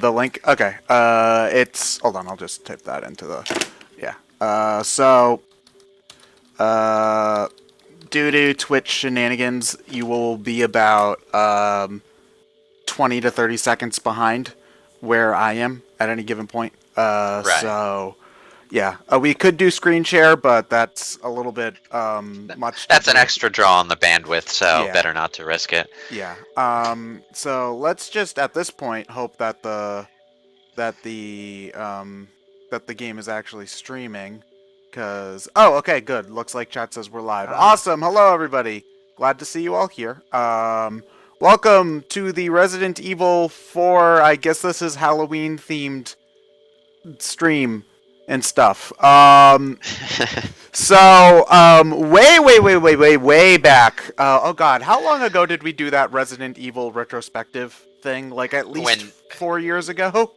The link? Okay. It's... Hold on, I'll just type that into the... Yeah. Due to Twitch shenanigans, you will be about 20 to 30 seconds behind where I am at any given point. Right. So... Yeah, we could do screen share, but that's a little bit much. That's an extra draw on the bandwidth, so Yeah. better not to risk it. Yeah. So let's just at this point hope that the game is actually streaming. Okay, good. Looks like chat says we're live. Awesome. Hello, everybody. Glad to see you all here. Welcome to the Resident Evil 4. I guess this is Halloween themed stream and stuff. Way back. Oh God, how long ago did we do that Resident Evil retrospective thing? Like at least 4 years ago?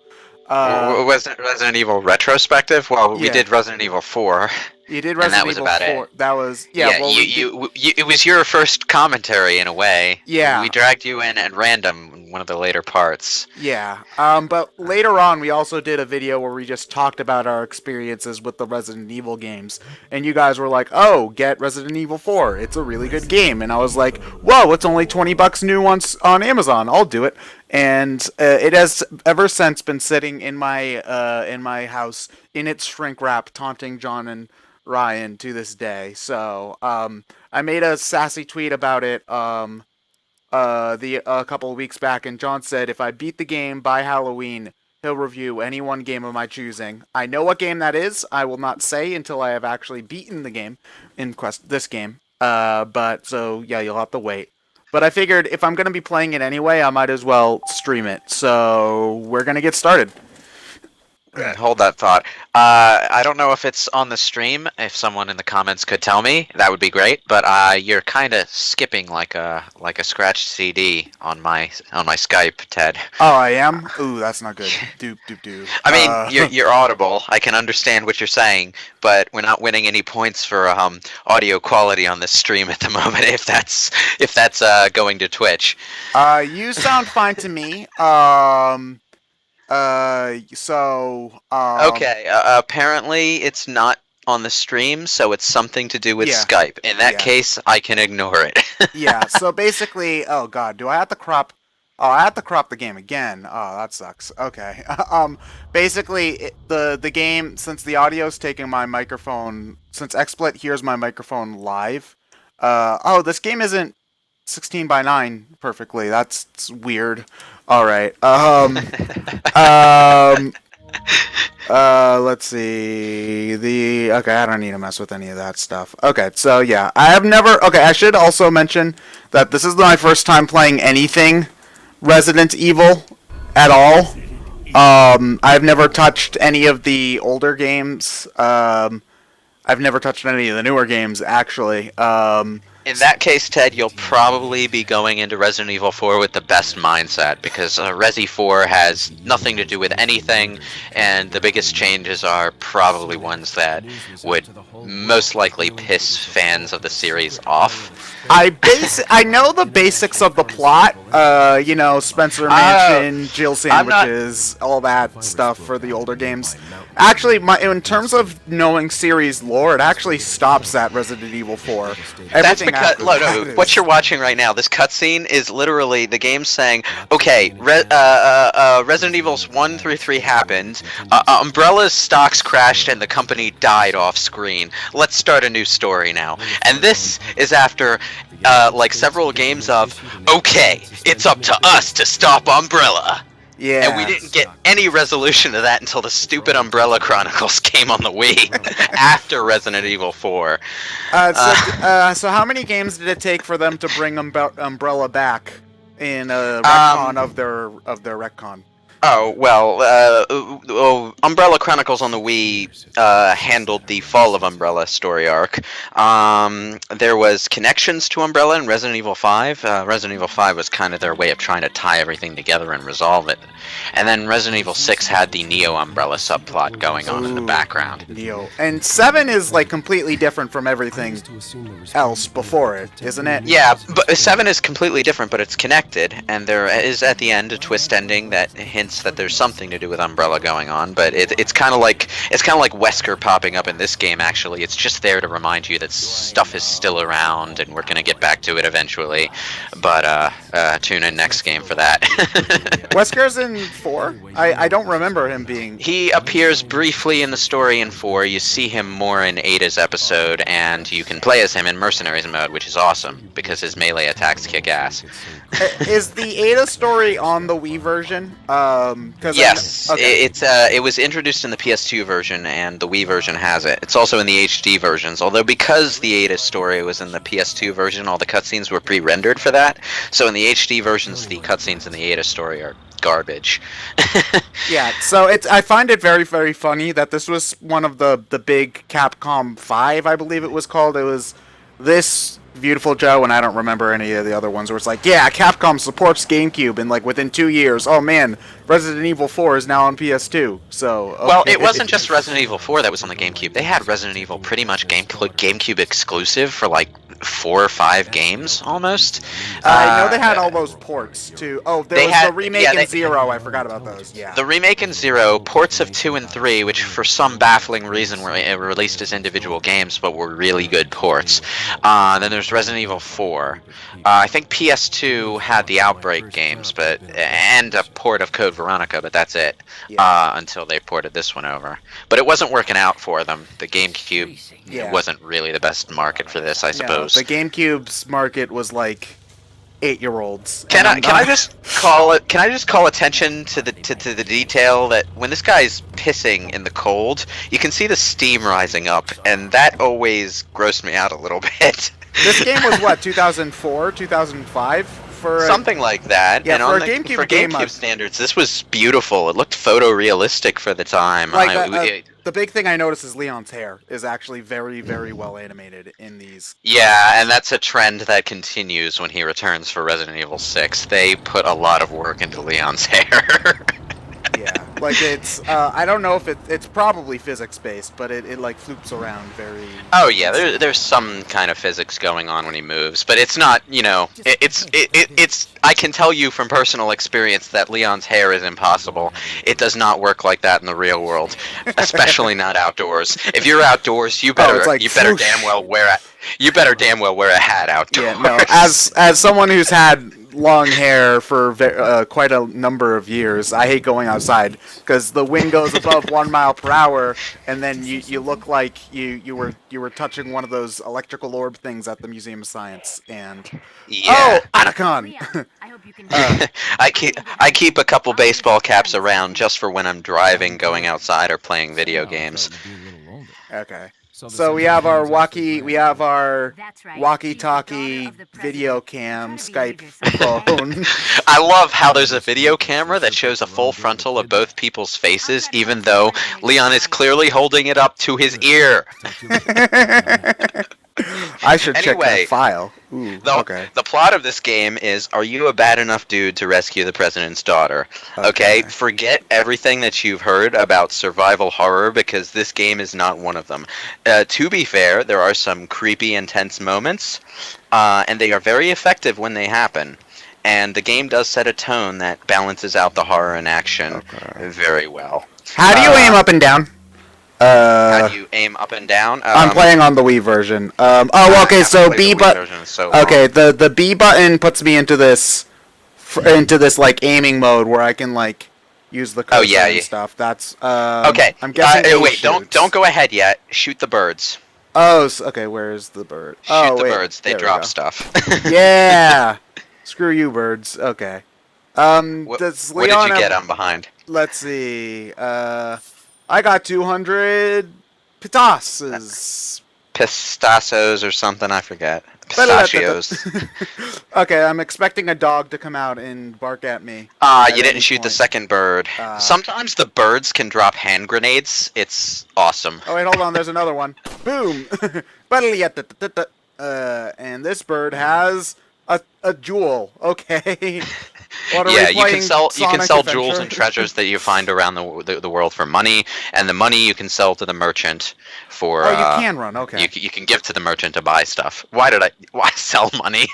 Was it Resident Evil retrospective? Well, we did Resident Evil 4. You did Resident Evil 4. It. That was it was your first commentary in a way. Yeah. We dragged you in at random in one of the later parts. Yeah. But later on we also did a video where we just talked about our experiences with the Resident Evil games. And you guys were like, "Oh, get Resident Evil 4. It's a really good game." And I was like, "Whoa, it's only $20 new once on Amazon. I'll do it." And it has ever since been sitting in my house in its shrink wrap, taunting John and Ryan to this day. So I made a sassy tweet about it a couple of weeks back, and John said if I beat the game by Halloween, he'll review any one game of my choosing. I know what game that is. I will not say until I have actually beaten the game in this game. But so yeah, you'll have to wait. But I figured if I'm going to be playing it anyway, I might as well stream it. So we're going to get started. Hold that thought. I don't know if it's on the stream. If someone in the comments could tell me, that would be great. But you're kind of skipping like a scratched CD on my Skype, Ted. Oh, I am? Ooh, that's not good. Doop. I mean, you're audible. I can understand what you're saying, but we're not winning any points for audio quality on this stream at the moment. If that's going to Twitch. You sound fine to me. Okay, apparently it's not on the stream, so it's something to do with Skype. In that case, I can ignore it. Yeah, so basically, oh God, do I have to crop? Oh, I have to crop the game again. Oh, that sucks. Okay. Basically, the game, since the audio's taking my microphone, since XSplit hears my microphone live, this game isn't 16:9 perfectly. That's weird. All right. Let's see. Okay, I don't need to mess with any of that stuff. Okay, so yeah, I should also mention that this is my first time playing anything Resident Evil at all. I've never touched any of the older games. I've never touched any of the newer games, actually. In that case, Ted, you'll probably be going into Resident Evil 4 with the best mindset, because Resi 4 has nothing to do with anything, and the biggest changes are probably ones that would most likely piss fans of the series off. I know the basics of the plot, Spencer Mansion, Jill sandwiches, all that stuff for the older games. Actually, in terms of knowing series lore, it actually stops at Resident Evil 4. That's because, look, what you're watching right now, this cutscene is literally the game saying, okay, Resident Evils 1 through 3 happened, Umbrella's stocks crashed and the company died off screen. Let's start a new story now. And this is after several games of, okay, it's up to us to stop Umbrella. Yeah. And we didn't get any resolution to that until the stupid Umbrella Chronicles came on the Wii after Resident Evil 4. So how many games did it take for them to bring Umbrella back in a retcon of their retcon? Oh, well, Umbrella Chronicles on the Wii handled the Fall of Umbrella story arc. There was connections to Umbrella in Resident Evil 5. Resident Evil 5 was kind of their way of trying to tie everything together and resolve it. And then Resident Evil 6 had the Neo Umbrella subplot going on in the background. Neo. And 7 is, completely different from everything else before it, isn't it? Yeah, but 7 is completely different, but it's connected. And there is, at the end, a twist ending that hints hints that there's something to do with Umbrella going on, but it's kind of like Wesker popping up in this game. Actually, it's just there to remind you that stuff is still around, and we're gonna get back to it eventually. But tune in next game for that. Wesker's in 4? I don't remember him being. He appears briefly in the story in 4. You see him more in Ada's episode, and you can play as him in Mercenaries mode, which is awesome because his melee attacks kick ass. Is the Ada story on the Wii version? Yes, okay. it was introduced in the PS2 version, and the Wii version has it. It's also in the HD versions, although because the Ada story was in the PS2 version, all the cutscenes were pre-rendered for that. So in the HD versions, the cutscenes in the Ada story are garbage. Yeah, so I find it very, very funny that this was one of the big Capcom 5, I believe it was called. It was this Beautiful Joe, and I don't remember any of the other ones, where it's like, yeah, Capcom supports GameCube, and like within 2 years, oh man, Resident Evil 4 is now on PS2. So okay. Well, it wasn't just Resident Evil 4 that was on the GameCube. They had Resident Evil pretty much GameCube exclusive for like 4 or 5 games almost. I know they had all those ports too. Oh, there was the remake and Zero. I forgot about those. Yeah. The remake and Zero, ports of 2 and 3, which for some baffling reason were released as individual games, but were really good ports. Then there's Resident Evil 4. I think PS2 had the Outbreak games, and a port of Code Veronica, but that's it. Yeah. Until they ported this one over. But it wasn't working out for them. The GameCube wasn't really the best market for this, I suppose. The GameCube's market was like 8-year-olds. Can I just call attention to the detail that when this guy's pissing in the cold, you can see the steam rising up, and that always grossed me out a little bit. This game was what, 2004, 2005? For something like that. Yeah, and for a GameCube for game, GameCube standards, this was beautiful. It looked photorealistic for the time. Like the big thing I noticed is Leon's hair is actually very, very well animated in these. Yeah, and that's a trend that continues when he returns for Resident Evil 6. They put a lot of work into Leon's hair. Yeah, like it's, I don't know if it's probably physics-based, but it like floops around very... Oh yeah, there's some kind of physics going on when he moves, but it's not, it's I can tell you from personal experience that Leon's hair is impossible. It does not work like that in the real world, especially not outdoors. If you're outdoors, you better damn well wear a hat outdoors. Yeah, no, as someone who's had long hair for quite a number of years, I hate going outside because the wind goes above 1 mile per hour, and then you look like you were touching one of those electrical orb things at the Museum of Science. And yeah. Oh, Otacon! I keep a couple baseball caps around just for when I'm driving, going outside, or playing video games. Okay. So we have our walkie-talkie video cam Skype phone. I love how there's a video camera that shows a full frontal of both people's faces, even though Leon is clearly holding it up to his ear. I should check that file. Ooh, okay. The plot of this game is, are you a bad enough dude to rescue the president's daughter? Okay, forget everything that you've heard about survival horror, because this game is not one of them. To be fair, there are some creepy, intense moments, and they are very effective when they happen. And the game does set a tone that balances out the horror and action very well. How do you aim up and down? How do you aim up and down? I'm playing on the Wii version. Okay, so B button. Okay, the B button puts me into this like aiming mode where I can like use the cursor and stuff. That's okay. I'm guessing. Wait, don't go ahead yet. Shoot the birds. Oh, okay. Where's the bird? Shoot the birds. They drop stuff. Yeah. Screw you, birds. Okay. What did you get? I'm behind. Let's see. I got 200 pitasses. Pistachos or something, I forget. Pistachios. Okay, I'm expecting a dog to come out and bark at me. You didn't shoot the second bird. Sometimes the birds can drop hand grenades. It's awesome. Oh, wait, hold on. There's another one. Boom. And this bird has a jewel. Okay. What are Yeah, we playing? you can Sonic sell Adventure? jewels and treasures that you find around the world for money, and the money you can sell to the merchant for. Oh, you can run. Okay. You can give to the merchant to buy stuff. Why sell money?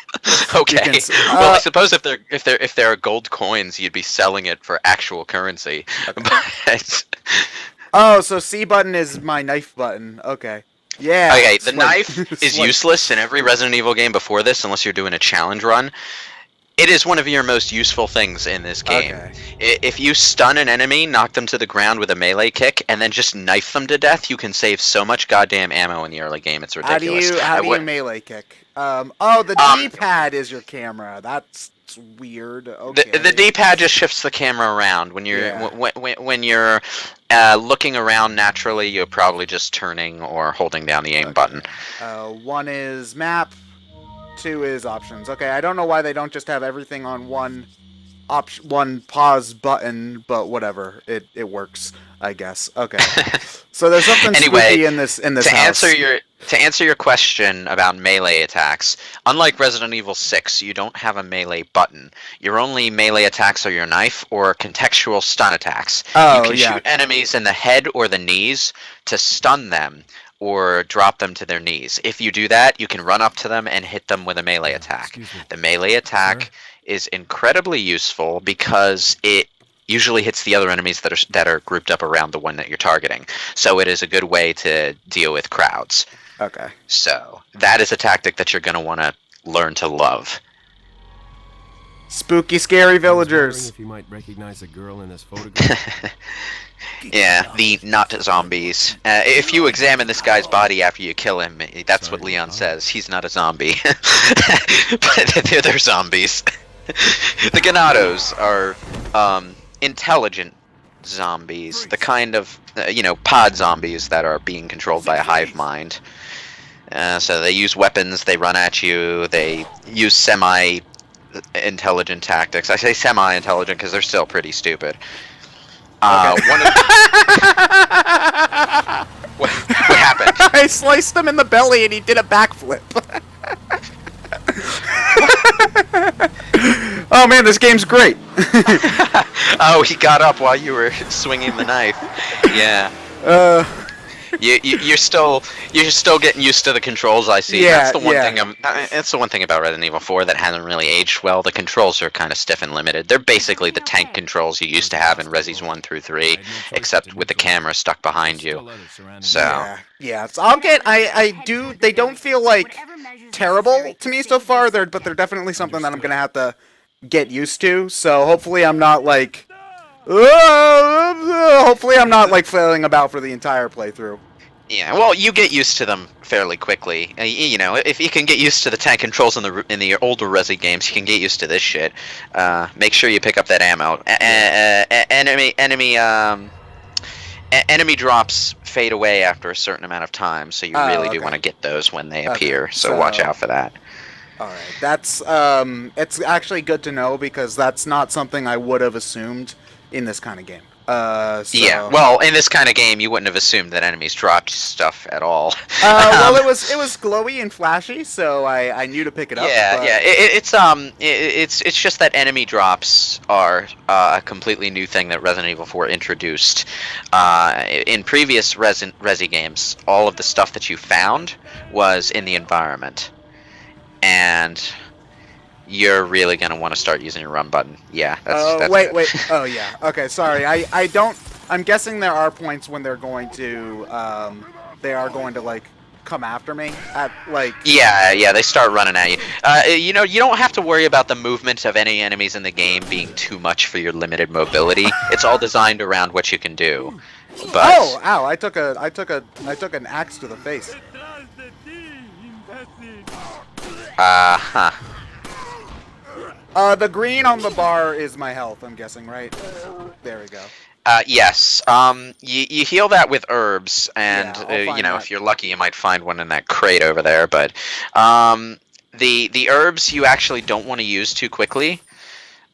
You can. Okay. Well, I suppose if there are gold coins, you'd be selling it for actual currency. Okay. But Oh, so C button is my knife button. Okay. Yeah. okay, the Swipe. knife is Swipe. useless in every Resident Evil game before this, unless you're doing a challenge run. It is one of your most useful things in this game. Okay. If you stun an enemy, knock them to the ground with a melee kick, and then just knife them to death, you can save so much goddamn ammo in the early game. It's ridiculous. How do you melee kick? Oh, the D-pad is your camera. That's weird. Okay. The D-pad just shifts the camera around. When you're when you're looking around naturally, you're probably just turning or holding down the aim button. 1 is map. 2 is options. Okay, I don't know why they don't just have everything on one pause button, but whatever. It works, I guess. Okay. So there's something spooky in this house. To answer your question about melee attacks, unlike Resident Evil 6, you don't have a melee button. Your only melee attacks are your knife or contextual stun attacks. Oh, you can shoot enemies in the head or the knees to stun them or drop them to their knees. If you do that, you can run up to them and hit them with a melee attack. The melee attack is incredibly useful because it usually hits the other enemies that are grouped up around the one that you're targeting. So it is a good way to deal with crowds. Okay. So that is a tactic that you're going to want to learn to love. Spooky, scary villagers. If you might recognize a girl in this photograph. Yeah, the not zombies. If you examine this guy's body after you kill him, that's what Leon says. He's not a zombie. But they're zombies. The Ganados are intelligent zombies. The kind of, pod zombies that are being controlled by a hive mind. So they use weapons, they run at you, they use semi-intelligent tactics. I say semi-intelligent because they're still pretty stupid. What happened? I sliced him in the belly and he did a backflip. Oh man, this game's great. Oh, he got up while you were swinging the knife. Yeah. You're still getting used to the controls. I see. Yeah, That's the one thing. It's the one thing about Resident Evil 4 that hasn't really aged well. The controls are kind of stiff and limited. They're basically the tank controls you used to have in Resis 1 through 3, except with the camera stuck behind you. So yeah. So they don't feel like terrible to me so far. But they're definitely something that I'm gonna have to get used to. So hopefully I'm not like. Hopefully I'm not like flailing about for the entire playthrough. yeah, well, you get used to them fairly quickly. If you can get used to the tank controls in the older Resi games, you can get used to this shit. Make sure you pick up that ammo. Enemy drops fade away after a certain amount of time, so you really do want to get those when they appear. So watch out for that. All right, that's it's actually good to know because that's not something I would have assumed in this kind of game. Yeah, well, in this kind of game, you wouldn't have assumed that enemies dropped stuff at all. Well, it was glowy and flashy, so I knew to pick it up. Yeah, yeah. It's just that enemy drops are a completely new thing that Resident Evil 4 introduced. In previous Resi games, all of the stuff that you found was in the environment, and you're really gonna want to start using your run button. Yeah. That's wait. Oh yeah. Okay. Sorry. I don't. I'm guessing there are points when they're going to like come after me at like. Yeah. They start running at you. You don't have to worry about the movement of any enemies in the game being too much for your limited mobility. It's all designed around what you can do. But... Oh! Ow! I took an axe to the face. The green on the bar is my health, I'm guessing, right? There we go. Yes. You heal that with herbs, and that. if you're lucky, you might find one in that crate over there. But the herbs you actually don't want to use too quickly.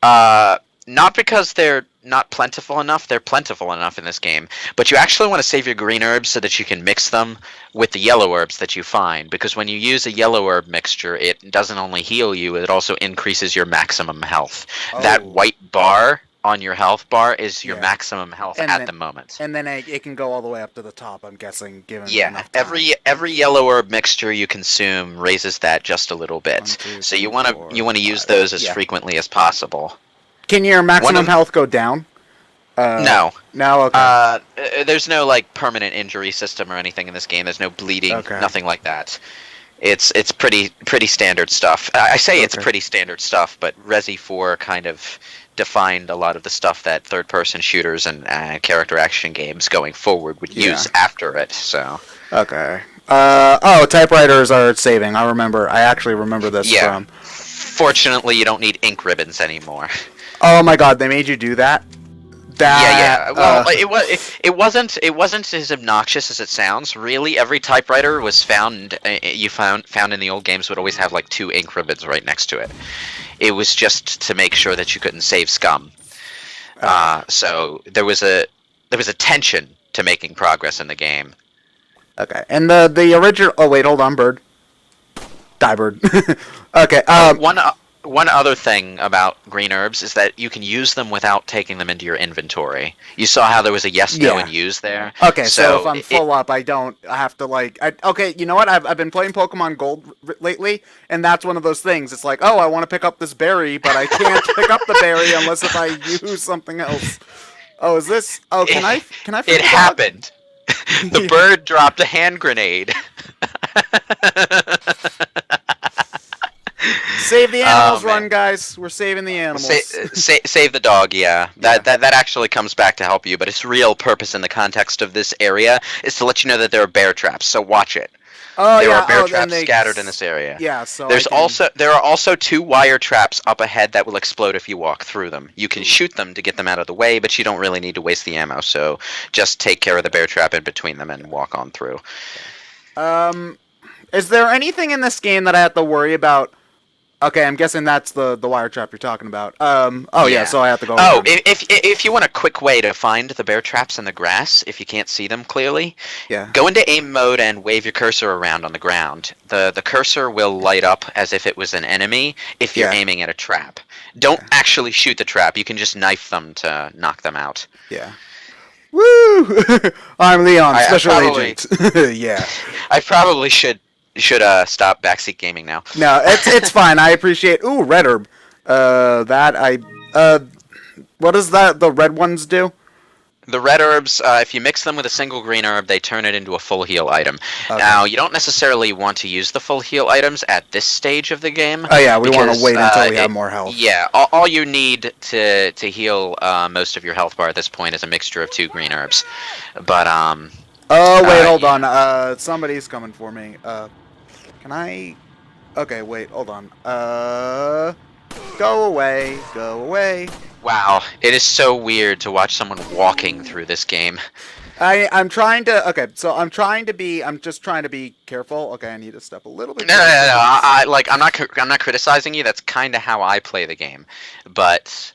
Not because they're not plentiful enough. They're plentiful enough in this game, but you actually want to save your green herbs so that you can mix them with the yellow herbs that you find, because when you use a yellow herb mixture, it doesn't only heal you, it also increases your maximum health. That Oh, white bar on your health bar is your yeah. maximum health And at then- the moment. And then it can go all the way up to the top, I'm guessing, given Yeah, enough time. every yellow herb mixture you consume raises that just a little bit. 1, 2, So 3, you want 4, to use 5. those as Yeah. frequently as possible. Can your maximum of- health go down? No. No, okay. There's no like permanent injury system or anything in this game. There's no bleeding, Okay. nothing like that. It's pretty standard stuff. I say it's Okay. pretty standard stuff, but Resi 4 kind of defined a lot of the stuff that third-person shooters and character action games going forward would use after it. So Okay. Typewriters are saving. I actually remember this yeah. from. Fortunately, you don't need ink ribbons anymore. Oh my god, they made you do that? Yeah. Well, it wasn't as obnoxious as it sounds. Really, every typewriter was found in the old games would always have like 2 ink ribbons right next to it. It was just to make sure that you couldn't save scum. So there was a tension to making progress in the game. Okay. And the original. Oh wait, hold on, bird. Die, bird. Okay. One other thing about green herbs is that you can use them without taking them into your inventory. You saw how there was a yes, no, Yeah. and use there. Okay, so if I'm full up, I have to like. Okay, you know what? I've been playing Pokemon Gold lately, and that's one of those things. It's like, oh, I want to pick up this berry, but I can't pick up the berry unless if I use something else. Oh, is this? Oh, can I? Free It the dog? happened. The bird dropped a hand grenade. Save the animals, Oh, man. run, guys! We're saving the animals. Save the dog, yeah. That actually comes back to help you, but its real purpose in the context of this area is to let you know that there are bear traps, so watch it. Oh There yeah, are bear and traps they- scattered in this area. Yeah, so There are also 2 wire traps up ahead that will explode if you walk through them. You can shoot them to get them out of the way, but you don't really need to waste the ammo, so just take care of the bear trap in between them and walk on through. Is there anything in this game that I have to worry about? Okay, I'm guessing that's the wire trap you're talking about. Yeah, so I have to go. Oh, over them. if you want a quick way to find the bear traps in the grass, if you can't see them clearly, Yeah. go into aim mode and wave your cursor around on the ground. The cursor will light up as if it was an enemy if you're Yeah. aiming at a trap. Don't actually shoot the trap. You can just knife them to knock them out. Yeah. Woo! I'm Leon, I special probably- agent. Yeah. I probably should stop backseat gaming now. No, it's fine. I appreciate. Ooh, red herb. What does the red ones do? The red herbs, if you mix them with a single green herb, they turn it into a full heal item. Okay. Now, you don't necessarily want to use the full heal items at this stage of the game. Oh yeah, we want because, to wait until we have more health. Yeah, all you need to heal most of your health bar at this point is a mixture of 2 green herbs. But Oh wait, hold yeah. on. Somebody's coming for me. Can I? Okay, wait, hold on. Go away, go away. wow, it is so weird to watch someone walking through this game. I'm trying to. Okay, so I'm just trying to be careful. Okay, I need to step a little bit. No. closer. I'm not criticizing you. That's kind of how I play the game, but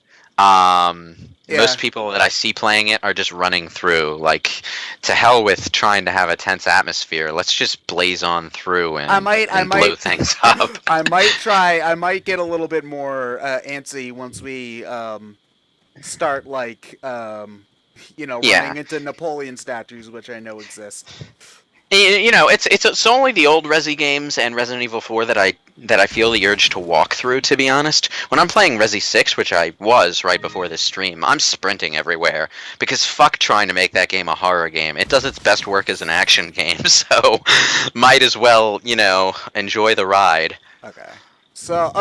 Yeah. most people that I see playing it are just running through. Like, to hell with trying to have a tense atmosphere. Let's just blaze on through and, blow things up. I might get a little bit more antsy once we start like Yeah. running into Napoleon statues, which I know exist. You know, it's only the old Resi games and Resident Evil 4 that I feel the urge to walk through, to be honest. When I'm playing Resi 6, which I was right before this stream, I'm sprinting everywhere, because fuck trying to make that game a horror game. It does its best work as an action game, so might as well, enjoy the ride. Okay. So,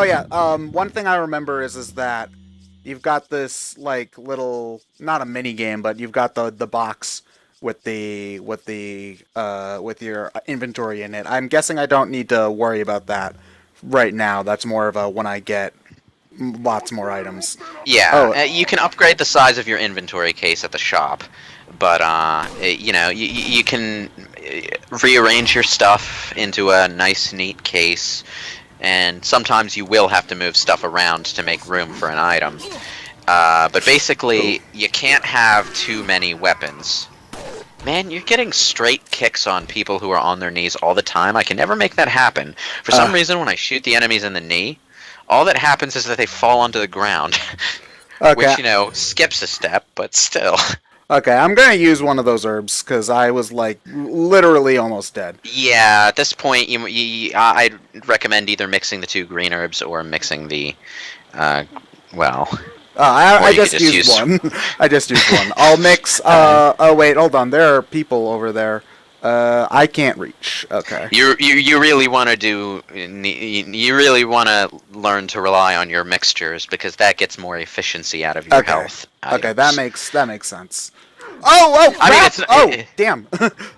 one thing I remember is that you've got this like little, not a mini game, but you've got the box with your inventory in it. I'm guessing I don't need to worry about that right now. That's more of a when I get lots more items. Yeah, Oh. you can upgrade the size of your inventory case at the shop, but you can rearrange your stuff into a nice, neat case, and sometimes you will have to move stuff around to make room for an item. But basically, you can't have too many weapons. Man, you're getting straight kicks on people who are on their knees all the time. I can never make that happen. For some reason, when I shoot the enemies in the knee, all that happens is that they fall onto the ground. Okay. Which, skips a step, but still. Okay, I'm gonna use one of those herbs because I was like literally almost dead. Yeah, at this point, I'd recommend either mixing the 2 green herbs or mixing the, well, or I you could just just used use. one. I just used one. I'll mix. Oh wait, hold on. There are people over there. I can't reach. Okay. You really want to do. You really want to learn to rely on your mixtures because that gets more efficiency out of your Okay. health. Okay, items. that makes sense. Oh, I mean, crap! it's Oh, damn.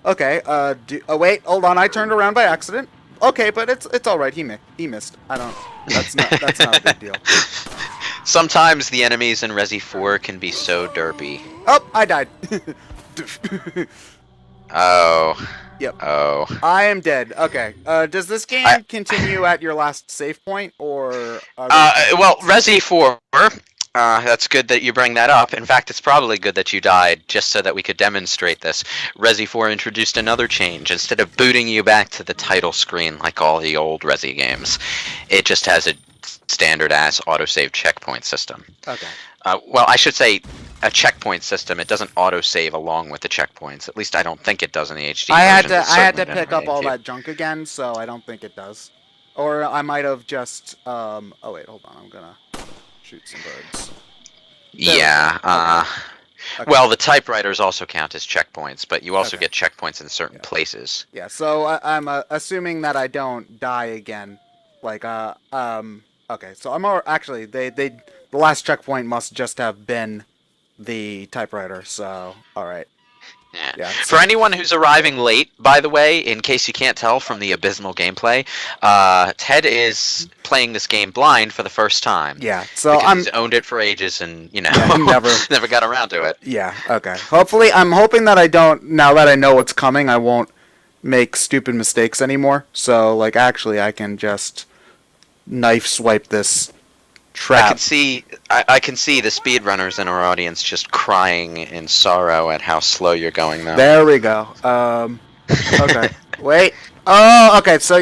Okay. Oh wait, hold on. I turned around by accident. Okay, but it's all right. He missed. I don't. That's not a big deal. Sometimes the enemies in Resi 4 can be so derpy. Oh, I died. Oh. Yep. Oh. I am dead. Okay. Does this game I- continue at your last save point, or? Well, Resi 4. That's good that you bring that up. In fact, it's probably good that you died, just so that we could demonstrate this. Resi 4 introduced another change. Instead of booting you back to the title screen like all the old Resi games, it just has a standard-ass autosave checkpoint system. Okay. Well, I should say a checkpoint system. It doesn't autosave along with the checkpoints. At least I don't think it does in the HD I had version. to Certainly pick up all didn't that junk again, so I don't think it does. Or I might have just Oh wait, hold on. I'm gonna shoot some birds. Yeah. Okay. Well, the typewriters also count as checkpoints, but you also Okay. get checkpoints in certain places. Yeah. So I'm assuming that I don't die again. Like Okay. So actually the last checkpoint must just have been the typewriter. So all right. Yeah. Yeah. For anyone who's arriving late, by the way, in case you can't tell from the abysmal gameplay, Ted is playing this game blind for the first time. Yeah. So because he's owned it for ages and never got around to it. Yeah. Okay. Hopefully, I'm hoping that I don't. Now that I know what's coming, I won't make stupid mistakes anymore. So like, actually, I can just knife swipe this trap. I can see the speedrunners in our audience just crying in sorrow at how slow you're going though. There we go. Okay. Wait. Oh, okay. So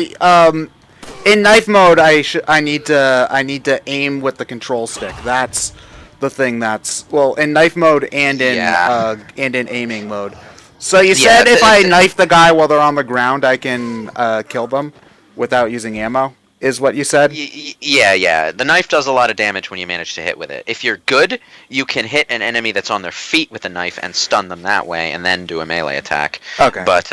in knife mode, I need to aim with the control stick. That's the thing. That's in knife mode and in aiming mode. So you said if I knife the guy while they're on the ground, I can kill them without using ammo. Is what you said? Yeah. The knife does a lot of damage when you manage to hit with it. If you're good, you can hit an enemy that's on their feet with a knife and stun them that way, and then do a melee attack. Okay. But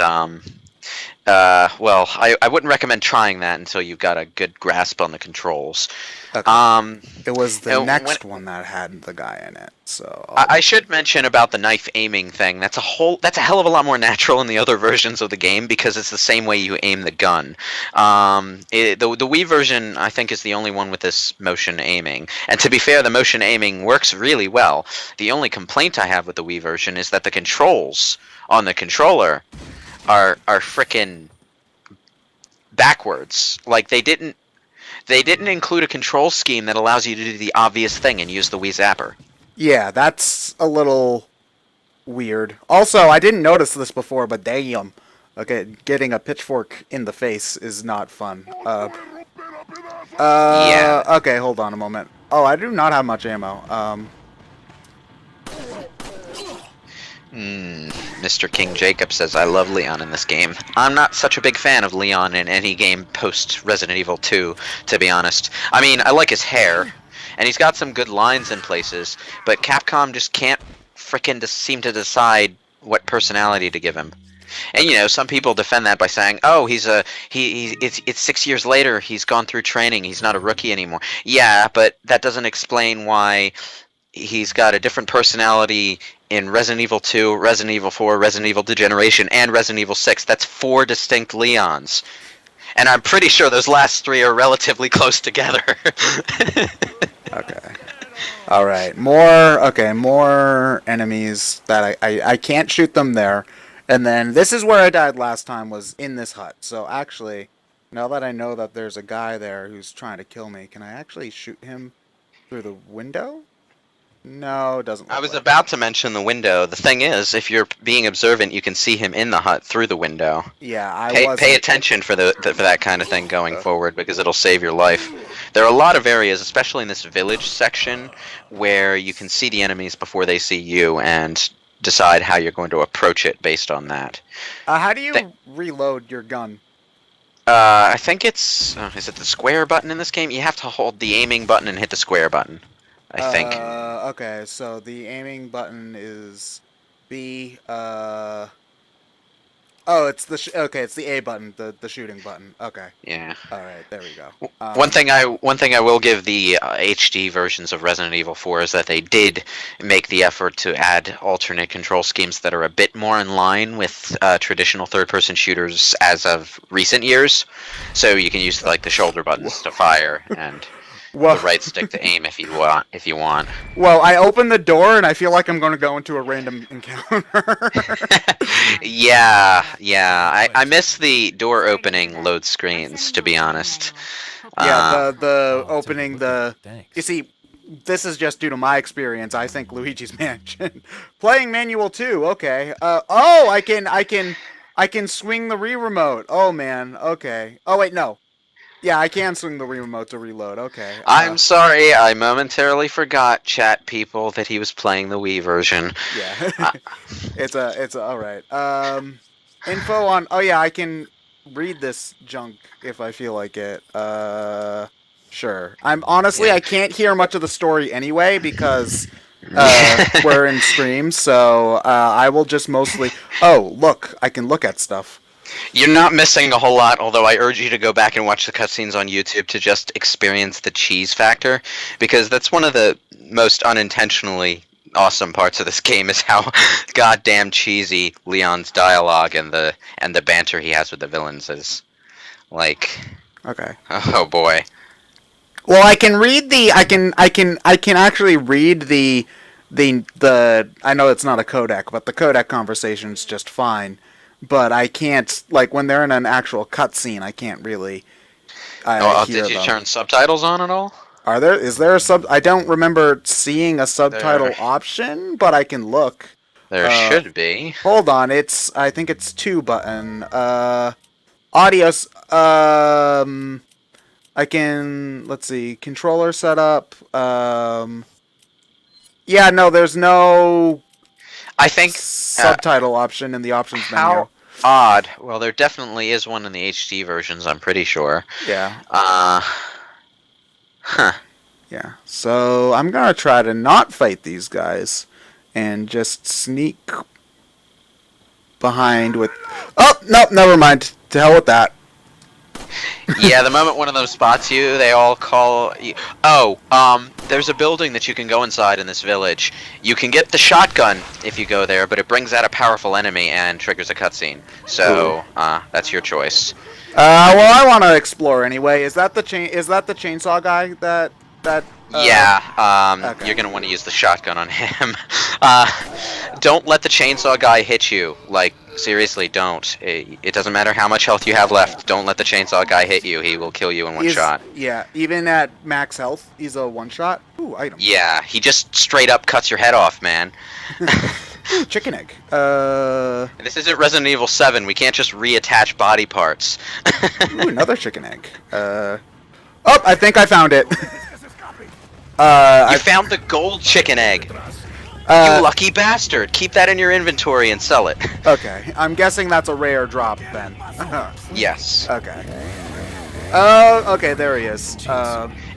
well, I wouldn't recommend trying that until you've got a good grasp on the controls. Okay. It was the next one that had the guy in it. So I should mention about the knife aiming thing. That's a hell of a lot more natural in the other versions of the game because it's the same way you aim the gun. The Wii version, I think, is the only one with this motion aiming. And to be fair, the motion aiming works really well. The only complaint I have with the Wii version is that the controls on the controller are frickin' backwards. Like they didn't include a control scheme that allows you to do the obvious thing and use the Wii Zapper. Yeah, that's a little weird. Also, I didn't notice this before, but damn. Okay, getting a pitchfork in the face is not fun. Yeah. Okay, hold on a moment. Oh, I do not have much ammo. Mr. King Jacob says, I love Leon in this game. I'm not such a big fan of Leon in any game post Resident Evil 2, to be honest. I mean, I like his hair, and he's got some good lines in places, but Capcom just can't frickin' seem to decide what personality to give him. And some people defend that by saying, "Oh, it's 6 years later. He's gone through training. He's not a rookie anymore." Yeah, but that doesn't explain why he's got a different personality in Resident Evil 2, Resident Evil 4, Resident Evil Degeneration, and Resident Evil 6. That's 4 distinct Leons. And I'm pretty sure those last 3 are relatively close together. Okay. All right. More enemies that I can't shoot them there. And then this is where I died last time, was in this hut. So actually, now that I know that there's a guy there who's trying to kill me, can I actually shoot him through the window? No, it doesn't look I was like about to mention the window. The thing is, if you're being observant, you can see him in the hut through the window. it. Yeah, I Pay wasn't. attention for for that kind of thing going forward because it'll save your life. There are a lot of areas, especially in this village section, where you can see the enemies before they see you and decide how you're going to approach it based on that. How do Th- you reload your gun? I think it's is it the square button in this game? You have to hold the aiming button and hit the square button. I think. Okay, so the aiming button is B. Oh, it's the okay, it's the A button, the shooting button. Okay, Yeah. all right, there we go. One thing I will give the HD versions of Resident Evil 4 is that they did make the effort to add alternate control schemes that are a bit more in line with traditional third-person shooters as of recent years. So you can use like the shoulder buttons to fire and the Well, right stick to aim if you want. well, I opened the door and I feel like I'm going to go into a random encounter. Yeah. I miss the door opening load screens, to be honest. Yeah, the Oh, it's opening overlooking. the. Thanks. You see, this is just due to my experience. I think Luigi's Mansion, playing manual too. Okay. Oh, I can swing the remote. Oh man. Okay. Oh wait, no. Yeah, I can swing the remote to reload. Okay. I'm sorry, I momentarily forgot, chat people, that he was playing the Wii version. Yeah. Uh, It's all right. Info on. Oh yeah, I can read this junk if I feel like it. Sure. I'm honestly Yeah. I can't hear much of the story anyway because we're in stream, so I will just mostly. Oh, look, I can look at stuff. You're not missing a whole lot, although I urge you to go back and watch the cutscenes on YouTube to just experience the cheese factor, because that's one of the most unintentionally awesome parts of this game is how goddamn cheesy Leon's dialogue and the banter he has with the villains is. Like, Okay. oh boy. Well, I can read the. I can actually read the. I know it's not a codec, but the codec conversation's just fine. But I can't like when they're in an actual cutscene. I can't really. Hear Did you them. turn subtitles on at all? Are there? Is there a sub? I don't remember seeing a subtitle There, option, but I can look. there should be. Hold on, it's. I think it's 2 button. Audios. I can. Let's see. Controller setup. Yeah, no, there's no I think subtitle option in the options menu. how odd. Well, there definitely is one in the HD versions. I'm pretty sure. Yeah. Huh. Yeah. So I'm gonna try to not fight these guys, and just sneak behind with. Oh no! Never mind. To hell with that. Yeah, the moment one of them spots you, they all call you. Oh, there's a building that you can go inside in this village. You can get the shotgun if you go there, but it brings out a powerful enemy and triggers a cutscene. So, that's your choice. Well, I want to explore anyway. Is that the chainsaw guy that? Yeah, okay. you're gonna want to use the shotgun on him. Don't let the chainsaw guy hit you. Like, seriously, don't. It doesn't matter how much health you have left. Don't let the chainsaw guy hit you. He will kill you in one shot. Yeah, even at max health, he's a one shot. Ooh, item. Yeah, he just straight up cuts your head off, man. Ooh, chicken egg. This isn't Resident Evil 7. We can't just reattach body parts. Ooh, another chicken egg. Oh, I think I found it. You found the gold chicken egg. You lucky bastard. Keep that in your inventory and sell it. Okay, I'm guessing that's a rare drop then. Yes. Okay. Oh, okay, there he is.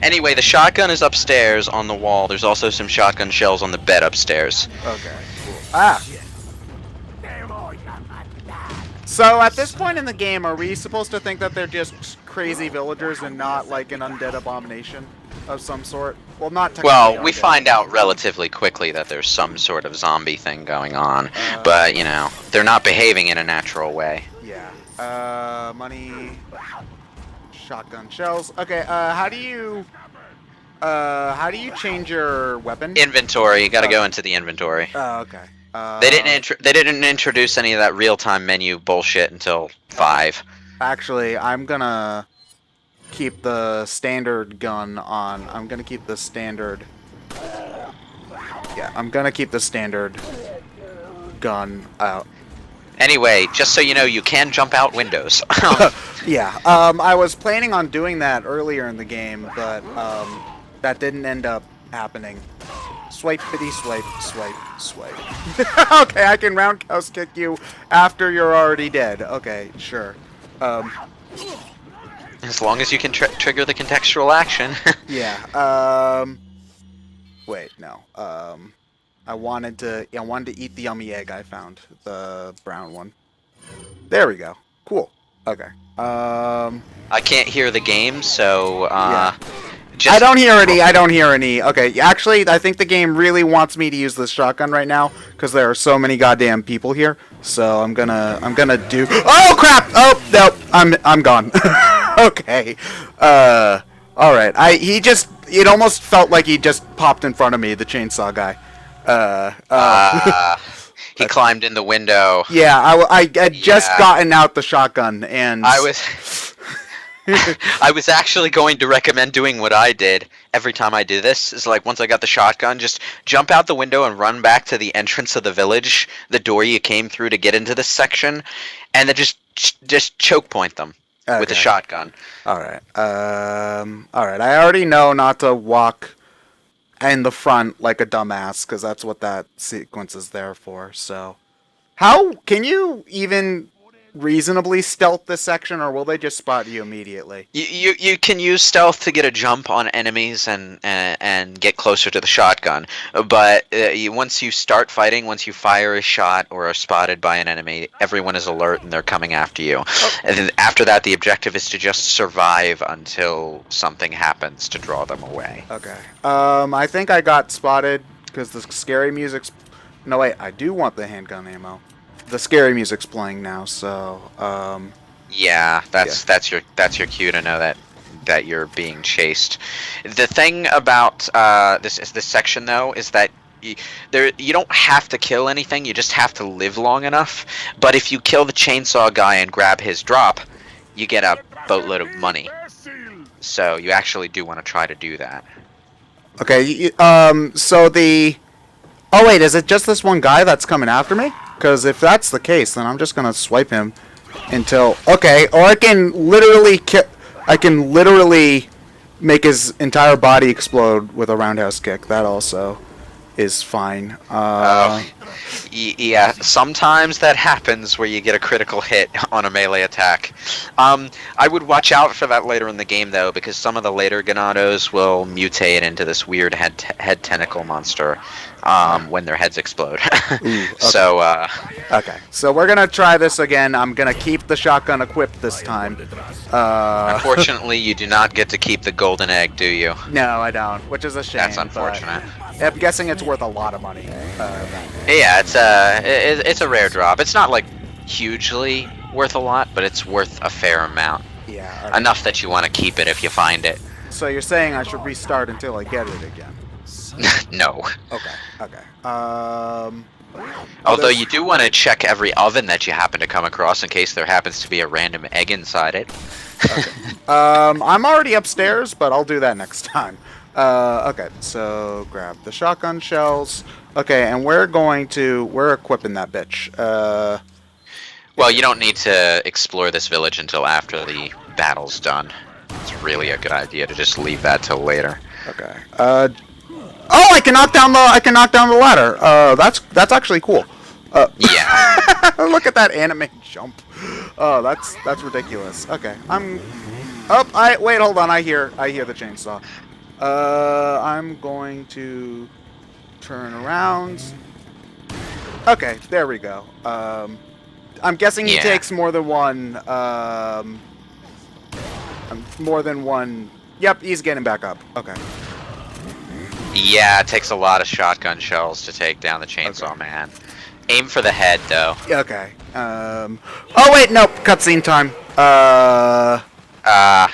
Anyway, the shotgun is upstairs on the wall. There's also some shotgun shells on the bed upstairs. Okay. Ah. So at this point in the game, are we supposed to think that they're just crazy villagers and not like an undead abomination of some sort? Well, not technically. Well, we undead. find out relatively quickly that there's some sort of zombie thing going on, but you know, they're not behaving in a natural way. Yeah. Money. Shotgun shells. Okay. How do you change your weapon? Inventory. You got to go into the inventory. Oh, okay. They didn't introduce any of that real-time menu bullshit until 5. Actually, I'm gonna keep the standard gun on. I'm gonna keep the standard. Yeah, I'm gonna keep the standard gun out. Anyway, just so you know, you can jump out windows. Yeah, I was planning on doing that earlier in the game, but that didn't end up happening. Swipey swipe, swipe, swipe. Okay, I can roundhouse kick you after you're already dead. Okay, sure. As long as you can trigger the contextual action. Yeah. Wait, no. I wanted to eat the yummy egg I found, the brown one. There we go. Cool. Okay. I can't hear the game, so Yeah. just I don't hear any. I don't hear any. Okay, actually, I think the game really wants me to use this shotgun right now because there are so many goddamn people here. So I'm gonna do. Oh crap! Oh no, I'm gone. Okay. All right. It almost felt like he just popped in front of me, the chainsaw guy. He climbed in the window. Yeah, I had just gotten out the shotgun and I was actually going to recommend doing what I did every time I did this. Is like once I got the shotgun, just jump out the window and run back to the entrance of the village, the door you came through to get into this section, and then just choke point them with the shotgun. All right. All right. I already know not to walk in the front like a dumbass because that's what that sequence is there for. So, how can you even reasonably stealth this section, or will they just spot you immediately? You can use stealth to get a jump on enemies and get closer to the shotgun, but once you start fighting, once you fire a shot or are spotted by an enemy, everyone is alert and they're coming after you. Oh. And then after that, the objective is to just survive until something happens to draw them away. Okay. I think I got spotted because the scary music's. No wait, I do want the handgun ammo. The scary music's playing now, so yeah, that's your cue to know that you're being chased. The thing about this section though is that you don't have to kill anything, you just have to live long enough. But if you kill the chainsaw guy and grab his drop, you get a boatload of money. So you actually do want to try to do that. Okay, so the. Oh wait, is it just this one guy that's coming after me? Because if that's the case, then I'm just gonna swipe him until. Okay, or I can literally make his entire body explode with a roundhouse kick. That also is fine. Yeah, sometimes that happens where you get a critical hit on a melee attack. I would watch out for that later in the game though, because some of the later Ganados will mutate into this weird head tentacle monster when their heads explode. Ooh, okay. So okay, so we're gonna try this again. I'm gonna keep the shotgun equipped this time. Unfortunately, you do not get to keep the golden egg, do you? No, I don't, which is a shame. That's unfortunate. I'm guessing it's worth a lot of money. Yeah, it's a rare drop. It's not like hugely worth a lot, but it's worth a fair amount. Yeah. Okay. Enough that you want to keep it if you find it. So you're saying I should restart until I get it again? No. Okay. Although you do want to check every oven that you happen to come across in case there happens to be a random egg inside it. Okay. I'm already upstairs, but I'll do that next time. Okay, so grab the shotgun shells. Okay, and we're equipping that bitch. Well, you don't need to explore this village until after the battle's done. It's really a good idea to just leave that till later. Okay. Oh, I can knock down the ladder. That's actually cool. Yeah. Look at that anime jump. Oh, that's ridiculous. Okay, wait, hold on. I hear the chainsaw. I'm going to turn around. Okay, there we go. I'm guessing he takes more than one. More than one. Yep, he's getting back up. Okay. Yeah, it takes a lot of shotgun shells to take down the chainsaw man. Aim for the head, though. Okay. Oh wait, nope. Cutscene time.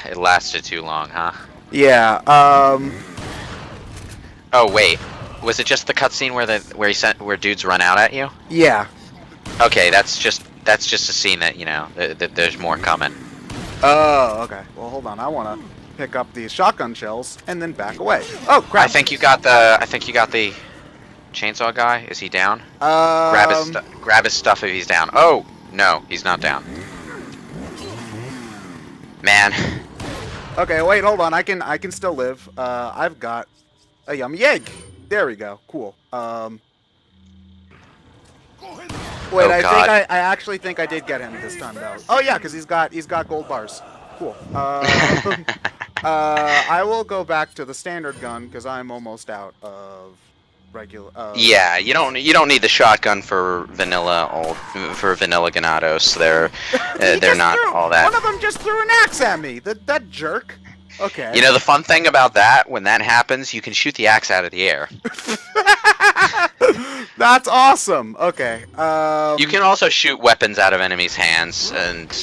It lasted too long, huh? Yeah. Oh wait, was it just the cutscene where dudes run out at you? Yeah. Okay, that's just a scene that that there's more coming. Oh, okay. Well, hold on. I want to pick up these shotgun shells and then back away. Oh crap! I think you got the chainsaw guy? Is he down? Grab his stuff if he's down. Oh no, he's not down. Man. Okay, wait, hold on. I can still live. I've got a yummy egg. There we go. Cool. Wait, Oh, God. I actually think I did get him this time though. Oh yeah, because he's got gold bars. Cool. I will go back to the standard gun because I'm almost out of regular. Yeah, you don't need the shotgun for vanilla Ganados. They're not all that. One of them just threw an axe at me. That jerk. Okay. You know the fun thing about that, when that happens, you can shoot the axe out of the air. That's awesome. Okay. You can also shoot weapons out of enemies' hands, and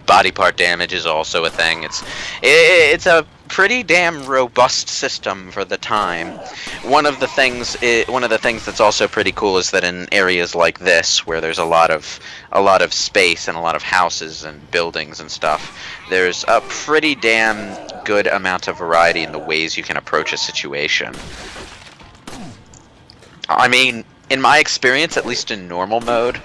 body part damage is also a thing. It's a pretty damn robust system for the time. One of the things that's also pretty cool is that in areas like this, where there's a lot of space and a lot of houses and buildings and stuff, there's a pretty damn good amount of variety in the ways you can approach a situation. I mean, in my experience, at least in normal mode,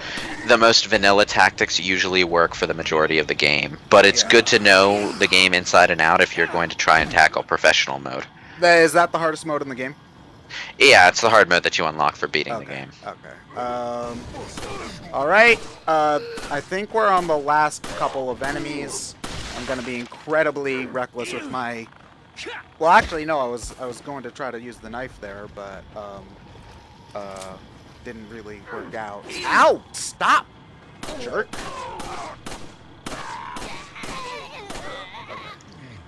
the most vanilla tactics usually work for the majority of the game. But it's good to know the game inside and out if you're going to try and tackle professional mode. Is that the hardest mode in the game? Yeah, it's the hard mode that you unlock for beating the game. Okay. Alright. I think we're on the last couple of enemies. I'm going to be incredibly reckless with my... Well, actually, no, I was going to try to use the knife there, but... didn't really work out. Ow! Stop! Jerk.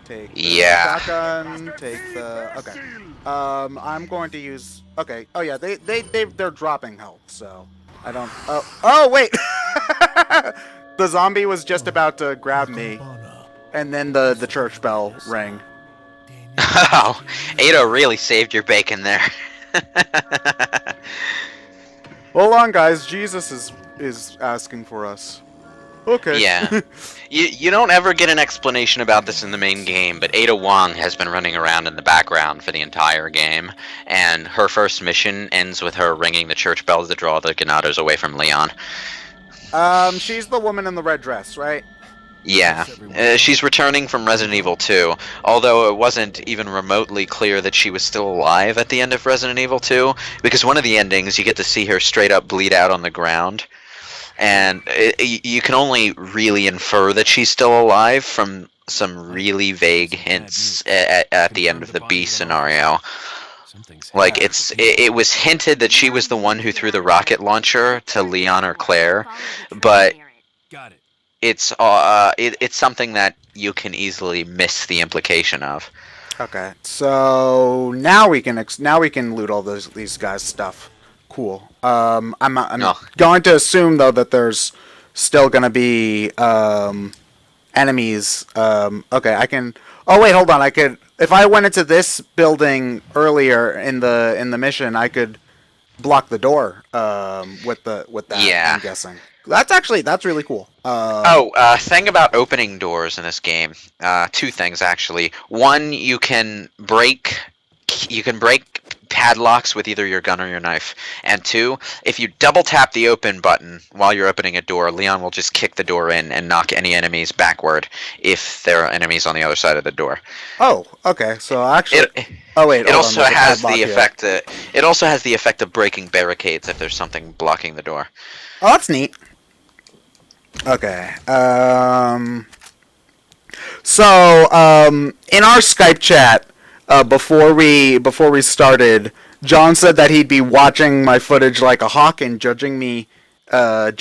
Take the shotgun, take the... Okay. I'm going to use... Okay. Oh, yeah, they're dropping health, so... I don't... Oh, wait! The zombie was just about to grab me, and then the church bell rang. Oh, Ada really saved your bacon there. Hold on, guys. Jesus is asking for us. Okay. Yeah. You don't ever get an explanation about this in the main game, but Ada Wong has been running around in the background for the entire game, and her first mission ends with her ringing the church bells to draw the Ganados away from Leon. She's the woman in the red dress, right? Yeah. She's returning from Resident Evil 2, although it wasn't even remotely clear that she was still alive at the end of Resident Evil 2, because one of the endings, you get to see her straight up bleed out on the ground. And you can only really infer that she's still alive from some really vague hints at the end of the B scenario. Like, it was hinted that she was the one who threw the rocket launcher to Leon or Claire, but it's something that you can easily miss the implication of. Okay, so now we can loot all these guys' stuff. Cool. I'm going to assume though that there's still gonna be enemies. Okay, I can. Oh wait, hold on. I could, if I went into this building earlier in the mission, I could block the door with that. Yeah. I'm guessing. That's really cool. Thing about opening doors in this game. Two things actually. One, you can break padlocks with either your gun or your knife. And two, if you double tap the open button while you're opening a door, Leon will just kick the door in and knock any enemies backward if there are enemies on the other side of the door. Oh, okay. So actually, it also has the effect. It also has the effect of breaking barricades if there's something blocking the door. Oh, that's neat. Okay. So in our Skype chat. Before we started, John said that he'd be watching my footage like a hawk and judging me a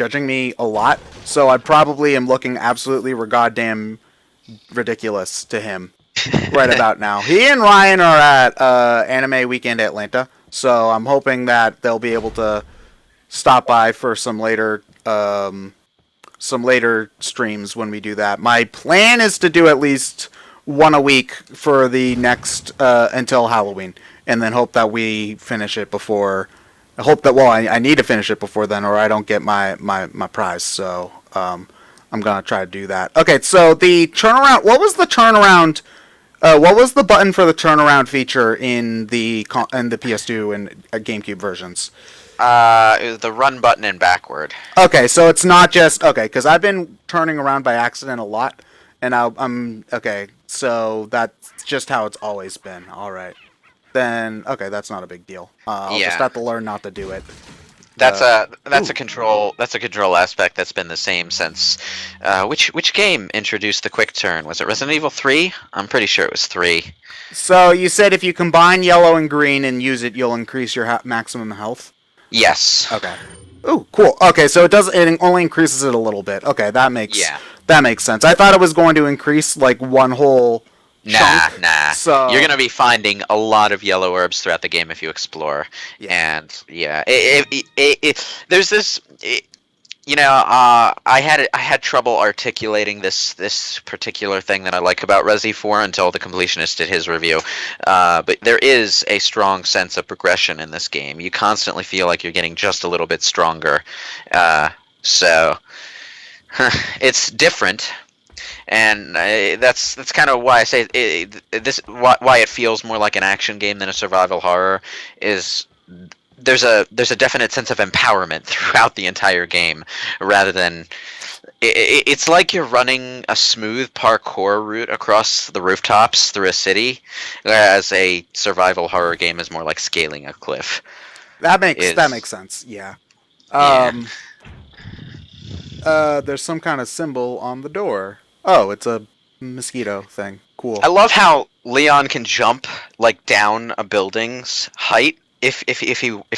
lot. So I probably am looking absolutely goddamn ridiculous to him right about now. He and Ryan are at Anime Weekend Atlanta, so I'm hoping that they'll be able to stop by for some later streams when we do that. My plan is to do at least one a week for the next until Halloween, and then hope that we finish it before. I need to finish it before then, or I don't get my prize. So I'm gonna try to do that. Okay, so the turnaround. What was the turnaround What was the button for the turnaround feature in the PS2 and GameCube versions? It was the run button and backward. Okay, so it's not just okay because I've been turning around by accident a lot, and I'm okay. So that's just how it's always been. All right, then okay, that's not a big deal. I'll just Yeah. have to learn not to do it. That's Uh, a control aspect that's been the same since which game introduced the quick turn? Was it Resident Evil 3? I'm pretty sure it was 3. So you said if you combine yellow and green and use it, you'll increase your maximum health. Yes. Okay. Ooh, cool. Okay, so it does. It only increases it a little bit. Okay, Yeah. that makes sense. I thought it was going to increase like one whole chunk. Nah. So You're gonna be finding a lot of yellow herbs throughout the game if you explore. Yeah. And yeah, there's this. I had trouble articulating this particular thing that I like about Resi 4 until the completionist did his review. But there is a strong sense of progression in this game. You constantly feel like you're getting just a little bit stronger. So it's different. And that's kind of why I say why it feels more like an action game than a survival horror is there's a definite sense of empowerment throughout the entire game rather than it's like you're running a smooth parkour route across the rooftops through a city, whereas a survival horror game is more like scaling a cliff. that makes sense. Yeah. Yeah. There's some kind of symbol on the door. Oh, it's a mosquito thing. Cool. I love how Leon can jump like down a building's height if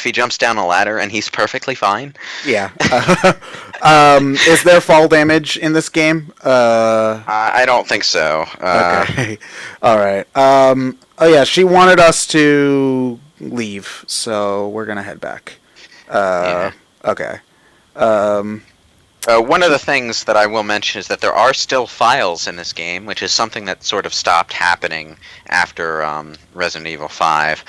he jumps down a ladder and he's perfectly fine. Yeah. Is there fall damage in this game? I don't think so. Okay. All right. Oh yeah, she wanted us to leave, so we're gonna head back. Yeah. Okay. One of the things that I will mention is that there are still files in this game, which is something that sort of stopped happening after Resident Evil 5.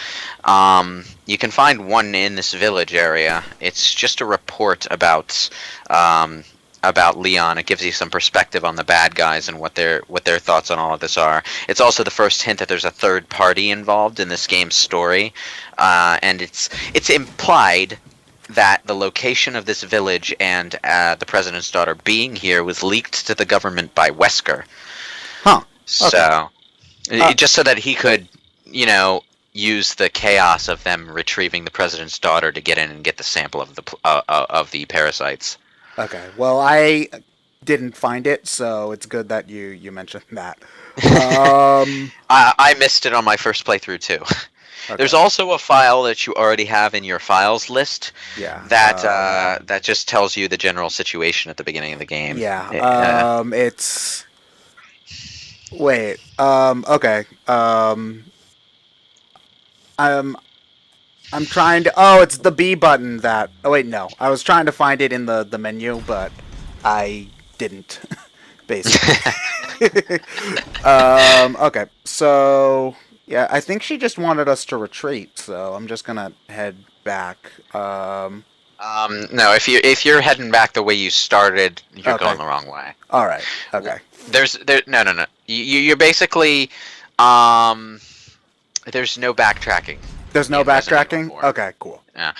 You can find one in this village area. It's just a report about Leon. It gives you some perspective on the bad guys and what their thoughts on all of this are. It's also the first hint that there's a third party involved in this game's story, and it's implied that the location of this village and the president's daughter being here was leaked to the government by Wesker. Huh. So, just so that he could, use the chaos of them retrieving the president's daughter to get in and get the sample of the parasites. Okay. Well, I didn't find it, so it's good that you mentioned that. I missed it on my first playthrough too. Okay. There's also a file that you already have in your files list. Yeah. That just tells you the general situation at the beginning of the game. Yeah. It's. Wait. Okay. I'm trying to. Oh, it's the B button that. Oh wait, no. I was trying to find it in the menu, but I didn't. Basically. Okay. So yeah, I think she just wanted us to retreat. So I'm just gonna head back. No, if you're heading back the way you started, you're Okay. going the wrong way. All right. Okay. No. You're basically there's no backtracking. There's no in Resident backtracking. Evil 4. Okay. Cool. Yeah,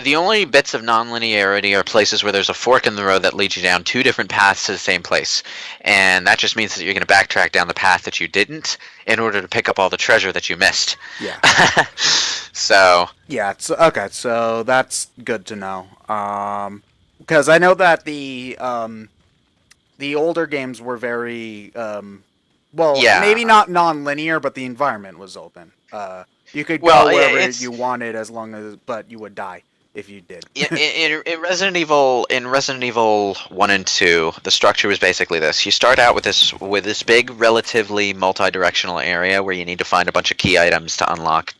the only bits of non-linearity are places where there's a fork in the road that leads you down two different paths to the same place, and that just means that you're going to backtrack down the path that you didn't in order to pick up all the treasure that you missed. Yeah. So Yeah. It's okay. So that's good to know. Because I know that the older games were very well, Yeah. maybe not non-linear, but the environment was open. You could go Well, wherever it's- you wanted as long as, but you would die if you did. in Resident Evil 1 and 2, the structure was basically this. You start out with this big, relatively multi-directional area where you need to find a bunch of key items to unlock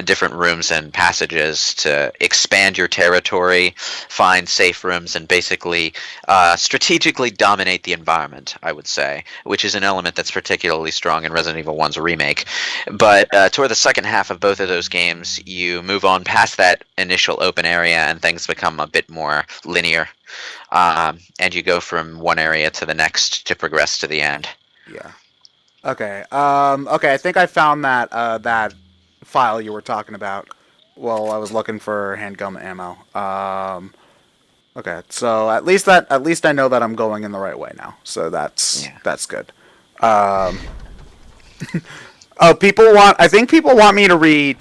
different rooms and passages to expand your territory, find safe rooms, and basically strategically dominate the environment, I would say, which is an element that's particularly strong in Resident Evil 1's remake. But toward the second half of both of those games, you move on past that initial open area and things become a bit more linear. And you go from one area to the next to progress to the end. Yeah. Okay. Okay. I think I found that file you were talking about. Well, I was looking for handgun ammo. Okay. So at least I know that I'm going in the right way now. So Yeah. that's good. Um. Oh, I think people want me to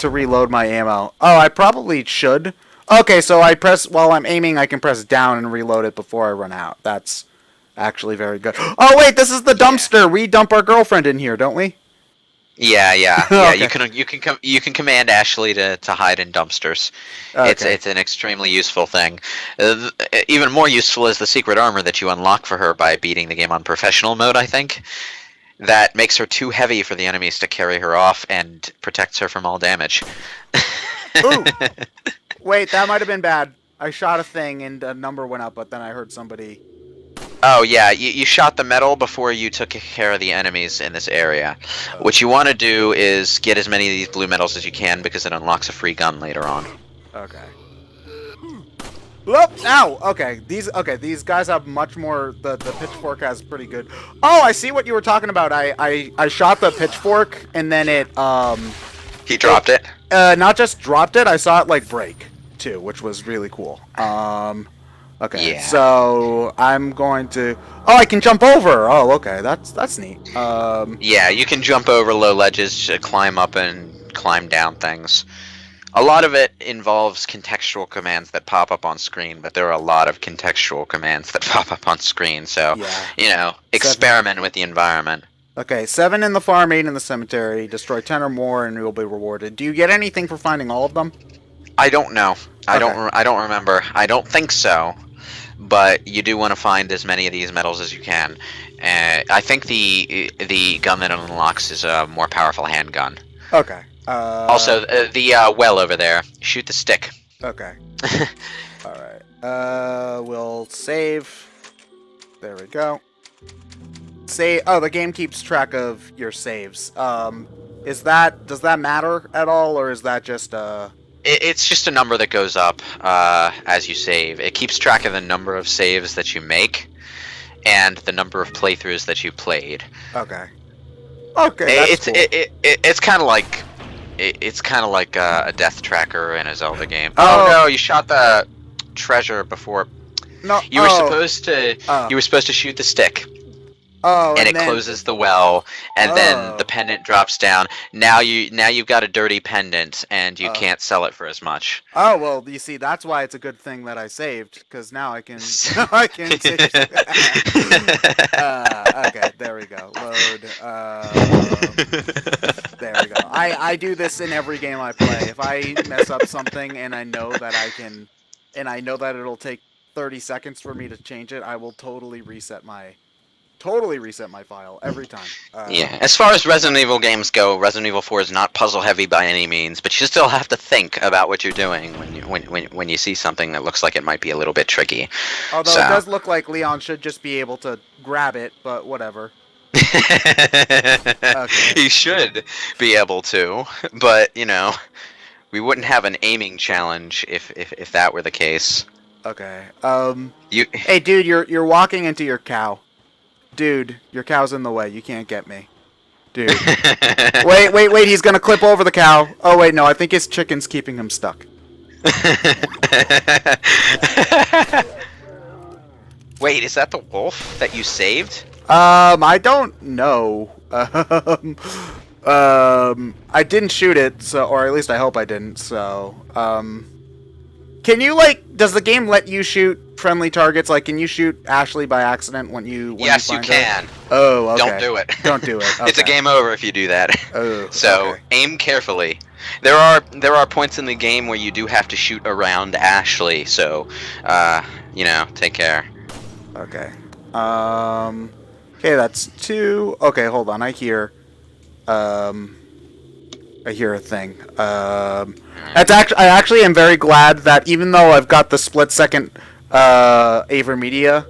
reload my ammo. Oh, I probably should. Okay, so while I'm aiming, I can press down and reload it before I run out. That's actually very good. Oh wait, this is the Yeah. dumpster. We dump our girlfriend in here, don't we? Yeah, yeah, yeah. Okay. You can command Ashley to hide in dumpsters. Okay. It's an extremely useful thing. Even more useful is the secret armor that you unlock for her by beating the game on professional mode, I think. That makes her too heavy for the enemies to carry her off and protects her from all damage. Ooh. Wait, that might have been bad. I shot a thing and a number went up, but then I heard somebody. Oh yeah, you shot the metal before you took care of the enemies in this area. What you want to do is get as many of these blue medals as you can because it unlocks a free gun later on. Okay. Whoop! Ow! Okay, these guys have much more. The pitchfork has pretty good. Oh, I see what you were talking about. I shot the pitchfork and then it He dropped it. not just dropped it. I saw it like break too, which was really cool. Okay, Yeah. so I'm going to. Oh, I can jump over. Oh, okay, that's neat. Yeah, you can jump over low ledges, climb up and climb down things. A lot of it involves contextual commands that pop up on screen, but there are a lot of contextual commands that pop up on screen, so, Yeah. experiment with the environment. Okay, 7 in the farm, 8 in the cemetery. Destroy 10 or more, and you'll be rewarded. Do you get anything for finding all of them? I don't know. I Okay. don't remember. I don't think so, but you do want to find as many of these medals as you can. I think the gun that it unlocks is a more powerful handgun. Okay. Also, the well over there. Shoot the stick. Okay. Alright. We'll save. There we go. Oh, the game keeps track of your saves. Does that matter at all, or is that just It's just a number that goes up as you save. It keeps track of the number of saves that you make and the number of playthroughs that you played. Okay. Okay, that's cool. It's kind of like a death tracker in a Zelda game. Oh. Oh no, you shot the treasure before. No, You were supposed to Oh. you were supposed to shoot the stick. Oh, And it then, closes the well, and then the Oh. pendant drops down. Now you've got a dirty pendant, and you Oh. can't sell it for as much. Oh, well, you see, that's why it's a good thing that I saved, because now I can I can save. Okay, there we go. Load. There we go. I do this in every game I play. If I mess up something and I know that it'll take 30 seconds for me to change it, I will totally reset my file every time. Yeah, as far as Resident Evil games go, Resident Evil 4 is not puzzle heavy by any means, but you still have to think about what you're doing when you see something that looks like it might be a little bit tricky. Although So. it does look like Leon should just be able to grab it, but whatever. He should be able to, but we wouldn't have an aiming challenge if that were the case. Okay. You Hey, dude, you're walking into your cow. Dude, your cow's in the way. You can't get me. Dude. Wait. He's going to clip over the cow. Oh, wait, no. I think his chicken's keeping him stuck. Wait, is that the wolf that you saved? I don't know. I didn't shoot it, or at least I hope I didn't, so, can you, does the game let you shoot friendly targets? Like, can you shoot Ashley by accident when Yes, you find her? can. Oh, okay. Don't do it. Don't do it. It's a Okay. game over if you do that. Oh, So okay. aim carefully. There are points in the game where you do have to shoot around Ashley. So, take care. Okay. Okay, that's 2. Okay, hold on. I hear a thing. I actually am very glad that even though I've got the split-second AverMedia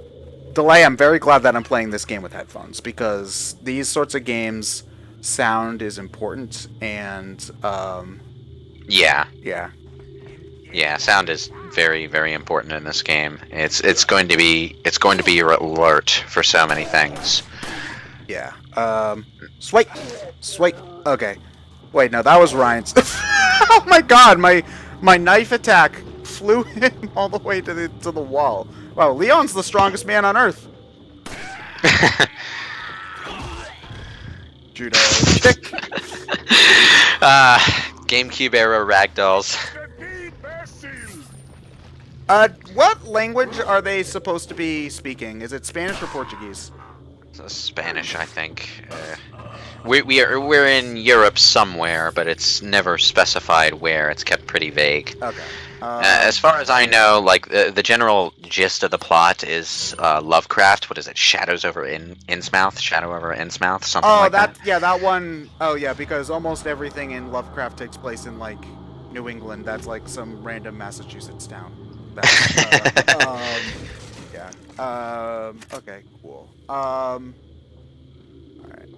delay, I'm very glad that I'm playing this game with headphones, because these sorts of games, sound is important, and Yeah. yeah. Sound is very, very important in this game. It's going to be your alert for so many things. Yeah. Swipe. Swipe. Okay. Wait, no, that was Ryan's. Oh my god, my knife attack flew him all the way to the wall. Wow, Leon's the strongest man on Earth. Judo kick. GameCube era ragdolls. What language are they supposed to be speaking? Is it Spanish or Portuguese? Spanish, I think. We're in Europe somewhere, but it's never specified where. It's kept pretty vague. Okay. As far as I know, like the general gist of the plot is Lovecraft. What is it? Shadows over Innsmouth. Shadow over Innsmouth. Something like that. Yeah, that one. Oh yeah, because almost everything in Lovecraft takes place in like New England. That's like some random Massachusetts town. Yeah. Okay. Cool. All right.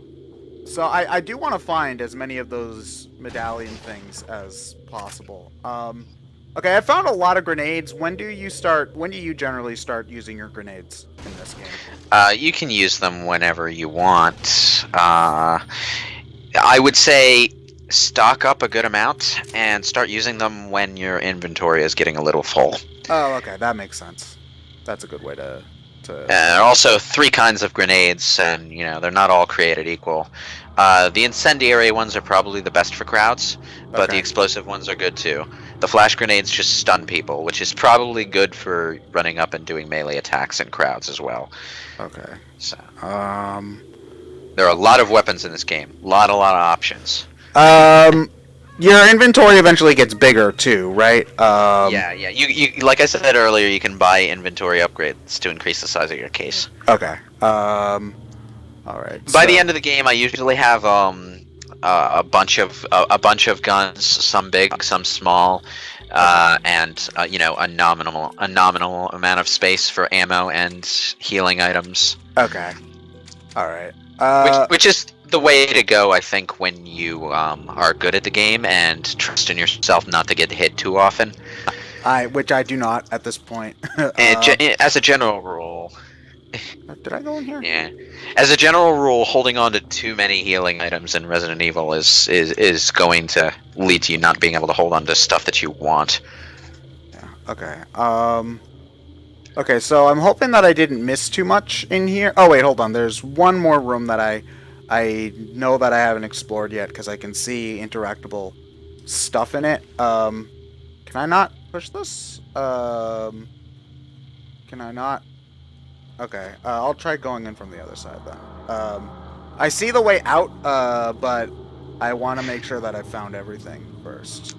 So I do want to find as many of those medallion things as possible. Okay, I found a lot of grenades. When do you generally start using your grenades in this game? You can use them whenever you want. I would say stock up a good amount and start using them when your inventory is getting a little full. Oh, okay, that makes sense. That's a good way to... Also, 3 kinds of grenades, and they're not all created equal. The incendiary ones are probably the best for crowds, but the explosive ones are good too. The flash grenades just stun people, which is probably good for running up and doing melee attacks in crowds as well. Okay. So, there are a lot of weapons in this game. A lot of options. Your inventory eventually gets bigger too, right? Yeah. You like I said earlier, you can buy inventory upgrades to increase the size of your case. Okay. All right. By the end of the game, I usually have a bunch of guns, some big, some small, and a nominal amount of space for ammo and healing items. Okay. All right. Which is the way to go, I think, when you are good at the game and trust in yourself not to get hit too often. Which I do not at this point. As a general rule. Did I go in here? Yeah. As a general rule, holding on to too many healing items in Resident Evil is going to lead to you not being able to hold on to stuff that you want. Yeah. Okay. Okay, so I'm hoping that I didn't miss too much in here. Oh wait, hold on. There's one more room that I know that I haven't explored yet because I can see interactable stuff in it. Can I not push this? Can I not? Okay, I'll try going in from the other side then. I see the way out, but I want to make sure that I found everything first.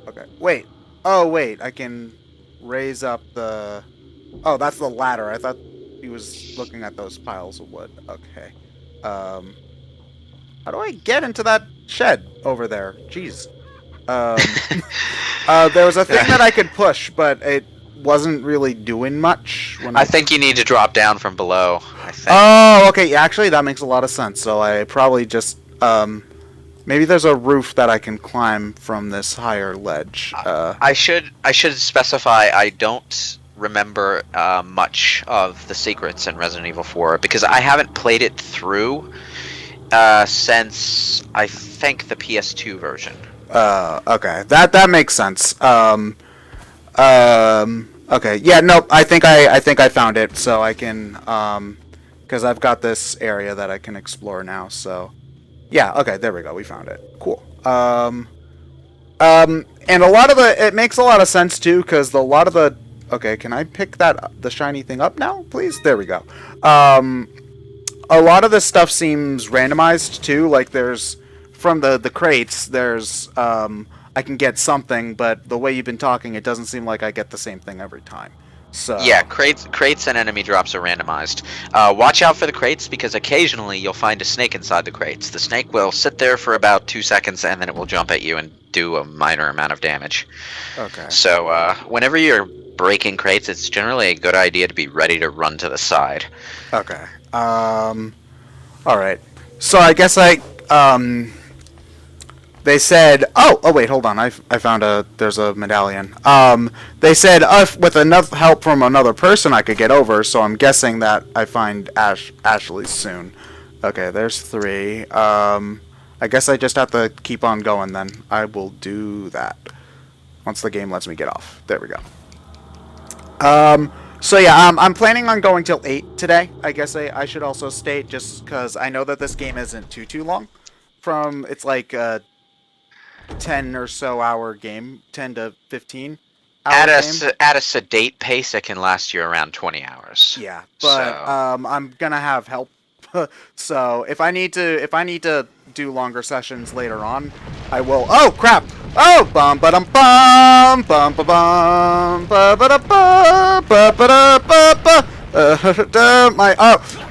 Okay, wait. Oh, wait, I can raise up the... Oh, that's the ladder. I thought he was looking at those piles of wood. Okay. How do I get into that shed over there? Jeez. There was a thing that I could push, but it wasn't really doing much. I think you need to drop down from below. I think. Oh, okay. Yeah, actually, that makes a lot of sense. So I probably just maybe there's a roof that I can climb from this higher ledge. I should specify I don't remember much of the secrets in Resident Evil 4 because I haven't played it through since I think the PS2 version. Okay, that makes sense. Okay, yeah, no, I think I found it, so I can, because I've got this area that I can explore now, so, yeah, okay, there we go, we found it, cool. And a lot of it makes a lot of sense, too, because okay, can I pick the shiny thing up now, please? There we go. A lot of this stuff seems randomized, too, like there's, from the crates, there's, I can get something, but the way you've been talking, it doesn't seem like I get the same thing every time. So yeah, crates and enemy drops are randomized. Watch out for the crates because occasionally you'll find a snake inside the crates. The snake will sit there for about 2 seconds and then it will jump at you and do a minor amount of damage. Okay. So whenever you're breaking crates, it's generally a good idea to be ready to run to the side. Okay. All right. So I guess they said, oh wait, hold on, I found there's a medallion. They said with enough help from another person I could get over, so I'm guessing that I find Ashley soon. Okay, there's 3. I guess I just have to keep on going then. I will do that once the game lets me get off. There we go. So yeah, I'm planning on going till 8 today. I guess I should also state, just because I know that this game isn't too long. It's like a 10 or so hour game, 10 to 15 hour game. At a sedate pace, it can last you around 20 hours. Yeah, but I'm gonna have help. So if I need to do longer sessions later on, I will. Oh crap! Oh bum ba dum bum bum ba bum ba ba da ba ba ba da ba ba.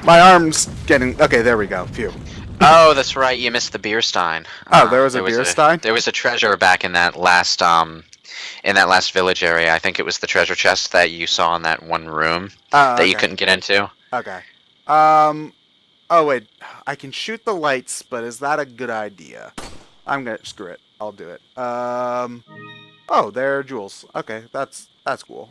My arm's getting. Okay, there we go. Phew. Oh, that's right. You missed the beer stein. Oh, there was a beer stein. There was a treasure back in that last village area. I think it was the treasure chest that you saw in that one room that you couldn't get into. Okay. Oh wait, I can shoot the lights, but is that a good idea? I'm gonna screw it. I'll do it. Oh, there are jewels. Okay, that's cool.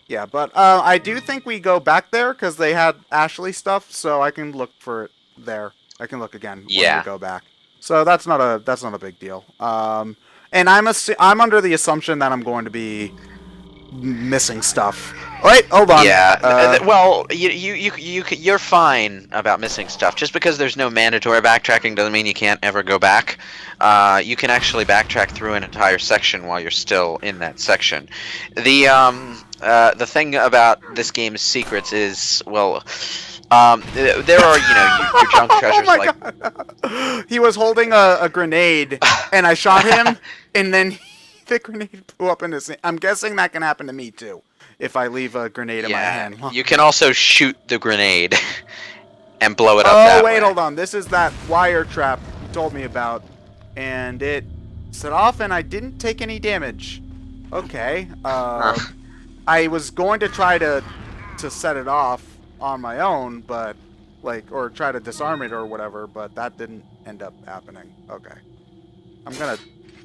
Yeah, but I do think we go back there because they had Ashley stuff, so I can look for it there. I can look again when we go back. So that's not a big deal. And I'm under the assumption that I'm going to be missing stuff. Wait, hold on. Yeah. Well, you're fine about missing stuff. Just because there's no mandatory backtracking doesn't mean you can't ever go back. You can actually backtrack through an entire section while you're still in that section. The thing about this game's secrets is, well, there are, your junk treasures God. He was holding a grenade, and I shot him, and then the grenade blew up in his hand. I'm guessing that can happen to me too, if I leave a grenade in my hand. You can also shoot the grenade and blow it up that way. Oh, wait, hold on. This is that wire trap you told me about, and it set off, and I didn't take any damage. Okay. I was going to try to set it off on my own, but or try to disarm it or whatever, but that didn't end up happening. Okay.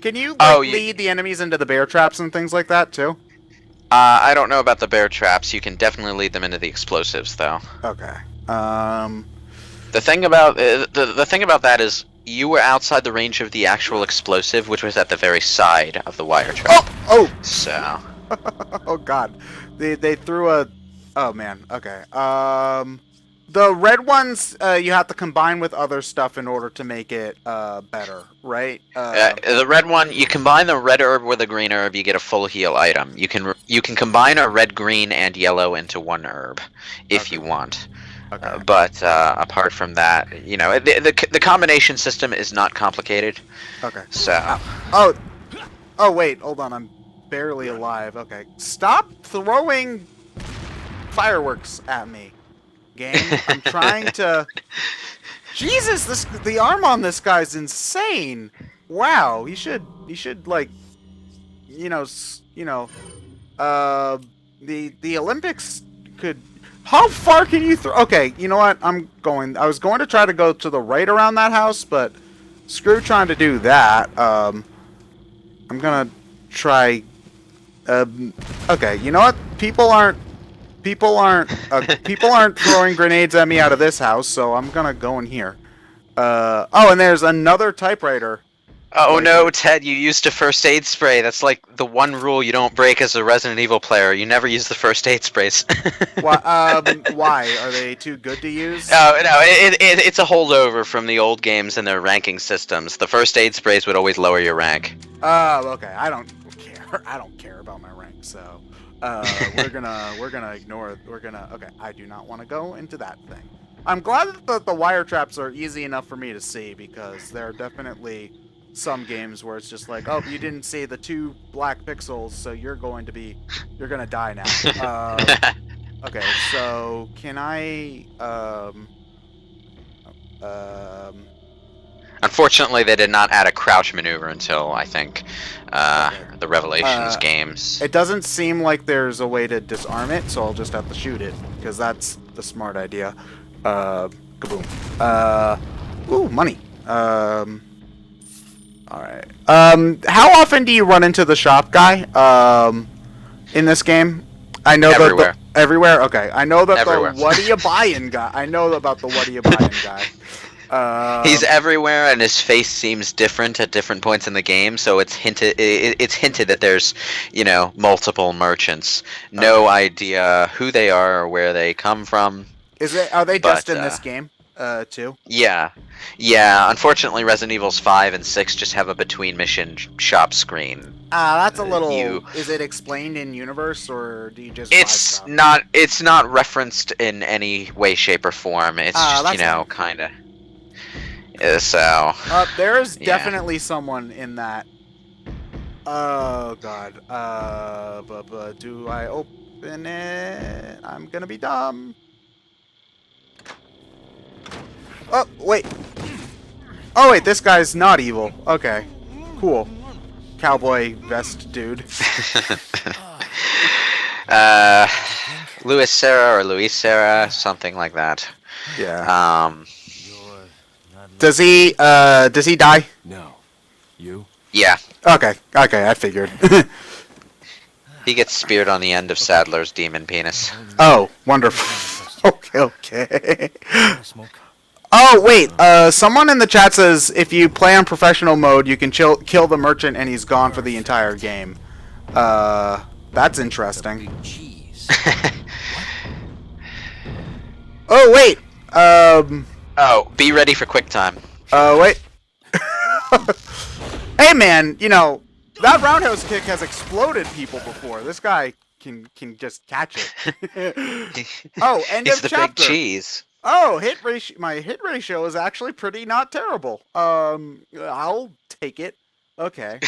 Can you lead the enemies into the bear traps and things like that too? I don't know about the bear traps. You can definitely lead them into the explosives though. Okay. The thing about the thing about that is you were outside the range of the actual explosive, which was at the very side of the wire trap. Oh! So. Oh god. They threw a... Oh man, okay. The red ones you have to combine with other stuff in order to make it better, right? The red one, you combine the red herb with a green herb, you get a full heal item. You can combine a red, green, and yellow into one herb if you want. Okay. But apart from that, the combination system is not complicated. Okay. So. Oh wait, hold on. I'm barely alive. Okay. Stop throwing fireworks at me, game. I'm trying to... Jesus, the arm on this guy's insane. Wow, he should like, the Olympics could... How far can you throw? Okay, you know what? I was going to try to go to the right around that house, but screw trying to do that. I'm gonna try... okay, you know what? People aren't throwing grenades at me out of this house, so I'm gonna go in here. Oh, and there's another typewriter. Oh no, Ted, you used a first aid spray. That's like the one rule you don't break as a Resident Evil player. You never use the first aid sprays. Why? Are they too good to use? No, it's a holdover from the old games and their ranking systems. The first aid sprays would always lower your rank. Oh, okay. I don't care. I don't care about my rank, so we're gonna ignore it. Okay, I do not want to go into that thing. I'm glad that the wire traps are easy enough for me to see, because there are definitely some games where it's just like, oh, you didn't see the 2 black pixels, so you're gonna die now. Okay, so can I Unfortunately, they did not add a crouch maneuver until, I think, the Revelations games. It doesn't seem like there's a way to disarm it, so I'll just have to shoot it, because that's the smart idea. Kaboom. Ooh, money. All right. How often do you run into the shop guy? In this game, I know Everywhere. Everywhere. Okay, I know that Everywhere. the what are you buying guy. I know about the what are you buying guy. He's everywhere, and his face seems different at different points in the game. So it's hinted. It's hinted that there's, multiple merchants. No idea who they are or where they come from. Are they just But, in this game? Too. Yeah. Unfortunately, Resident Evils 5 and 6 just have a between mission shop screen. That's a little. you- Is it explained in universe or do you just? It's vibe shop? not. It's not referenced in any way, shape, or form. It's just that's fine. kind of. So. There's Yeah. definitely someone in that. Oh god. But do I open it? I'm gonna be dumb. Oh wait. Oh wait, this guy's not evil. Okay, cool. Cowboy vest dude. Luis Serra or Luis Serra, something like that. Yeah. Does he die? No. You? Yeah. Okay, I figured. He gets speared on the end of Sadler's demon penis. Oh, wonderful. Okay. Oh, wait, someone in the chat says if you play on professional mode, you can kill the merchant and he's gone for the entire game. That's interesting. Oh, wait, Oh, be ready for quick time. wait. Hey, man, that roundhouse kick has exploded people before. This guy can just catch it. Oh, end He's of the chapter. big cheese. Oh, my hit ratio is actually pretty not terrible. I'll take it. Okay.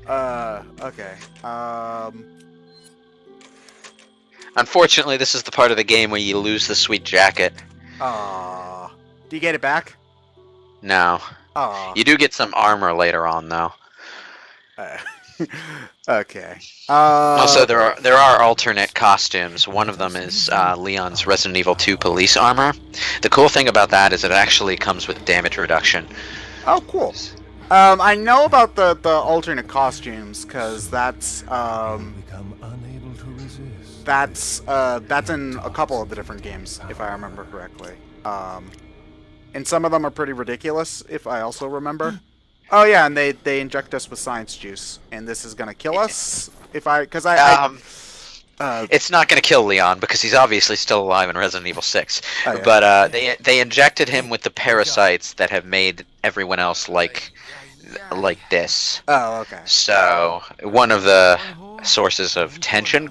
Okay. Unfortunately, this is the part of the game where you lose the sweet jacket. Do you get it back? No. You do get some armor later on, though. Okay. Also, there are alternate costumes. One of them is Leon's Resident Evil 2 police armor. The cool thing about that is it actually comes with damage reduction. Oh, cool. I know about the alternate costumes because that's in a couple of the different games, if I remember correctly. And some of them are pretty ridiculous, if I also remember. Oh yeah, and they inject us with science juice, and this is gonna kill us it's not going to kill Leon because he's obviously still alive in Resident Evil 6. Oh, yeah. But they injected him with the parasites that have made everyone else like this. Oh, okay. So one of the sources of tension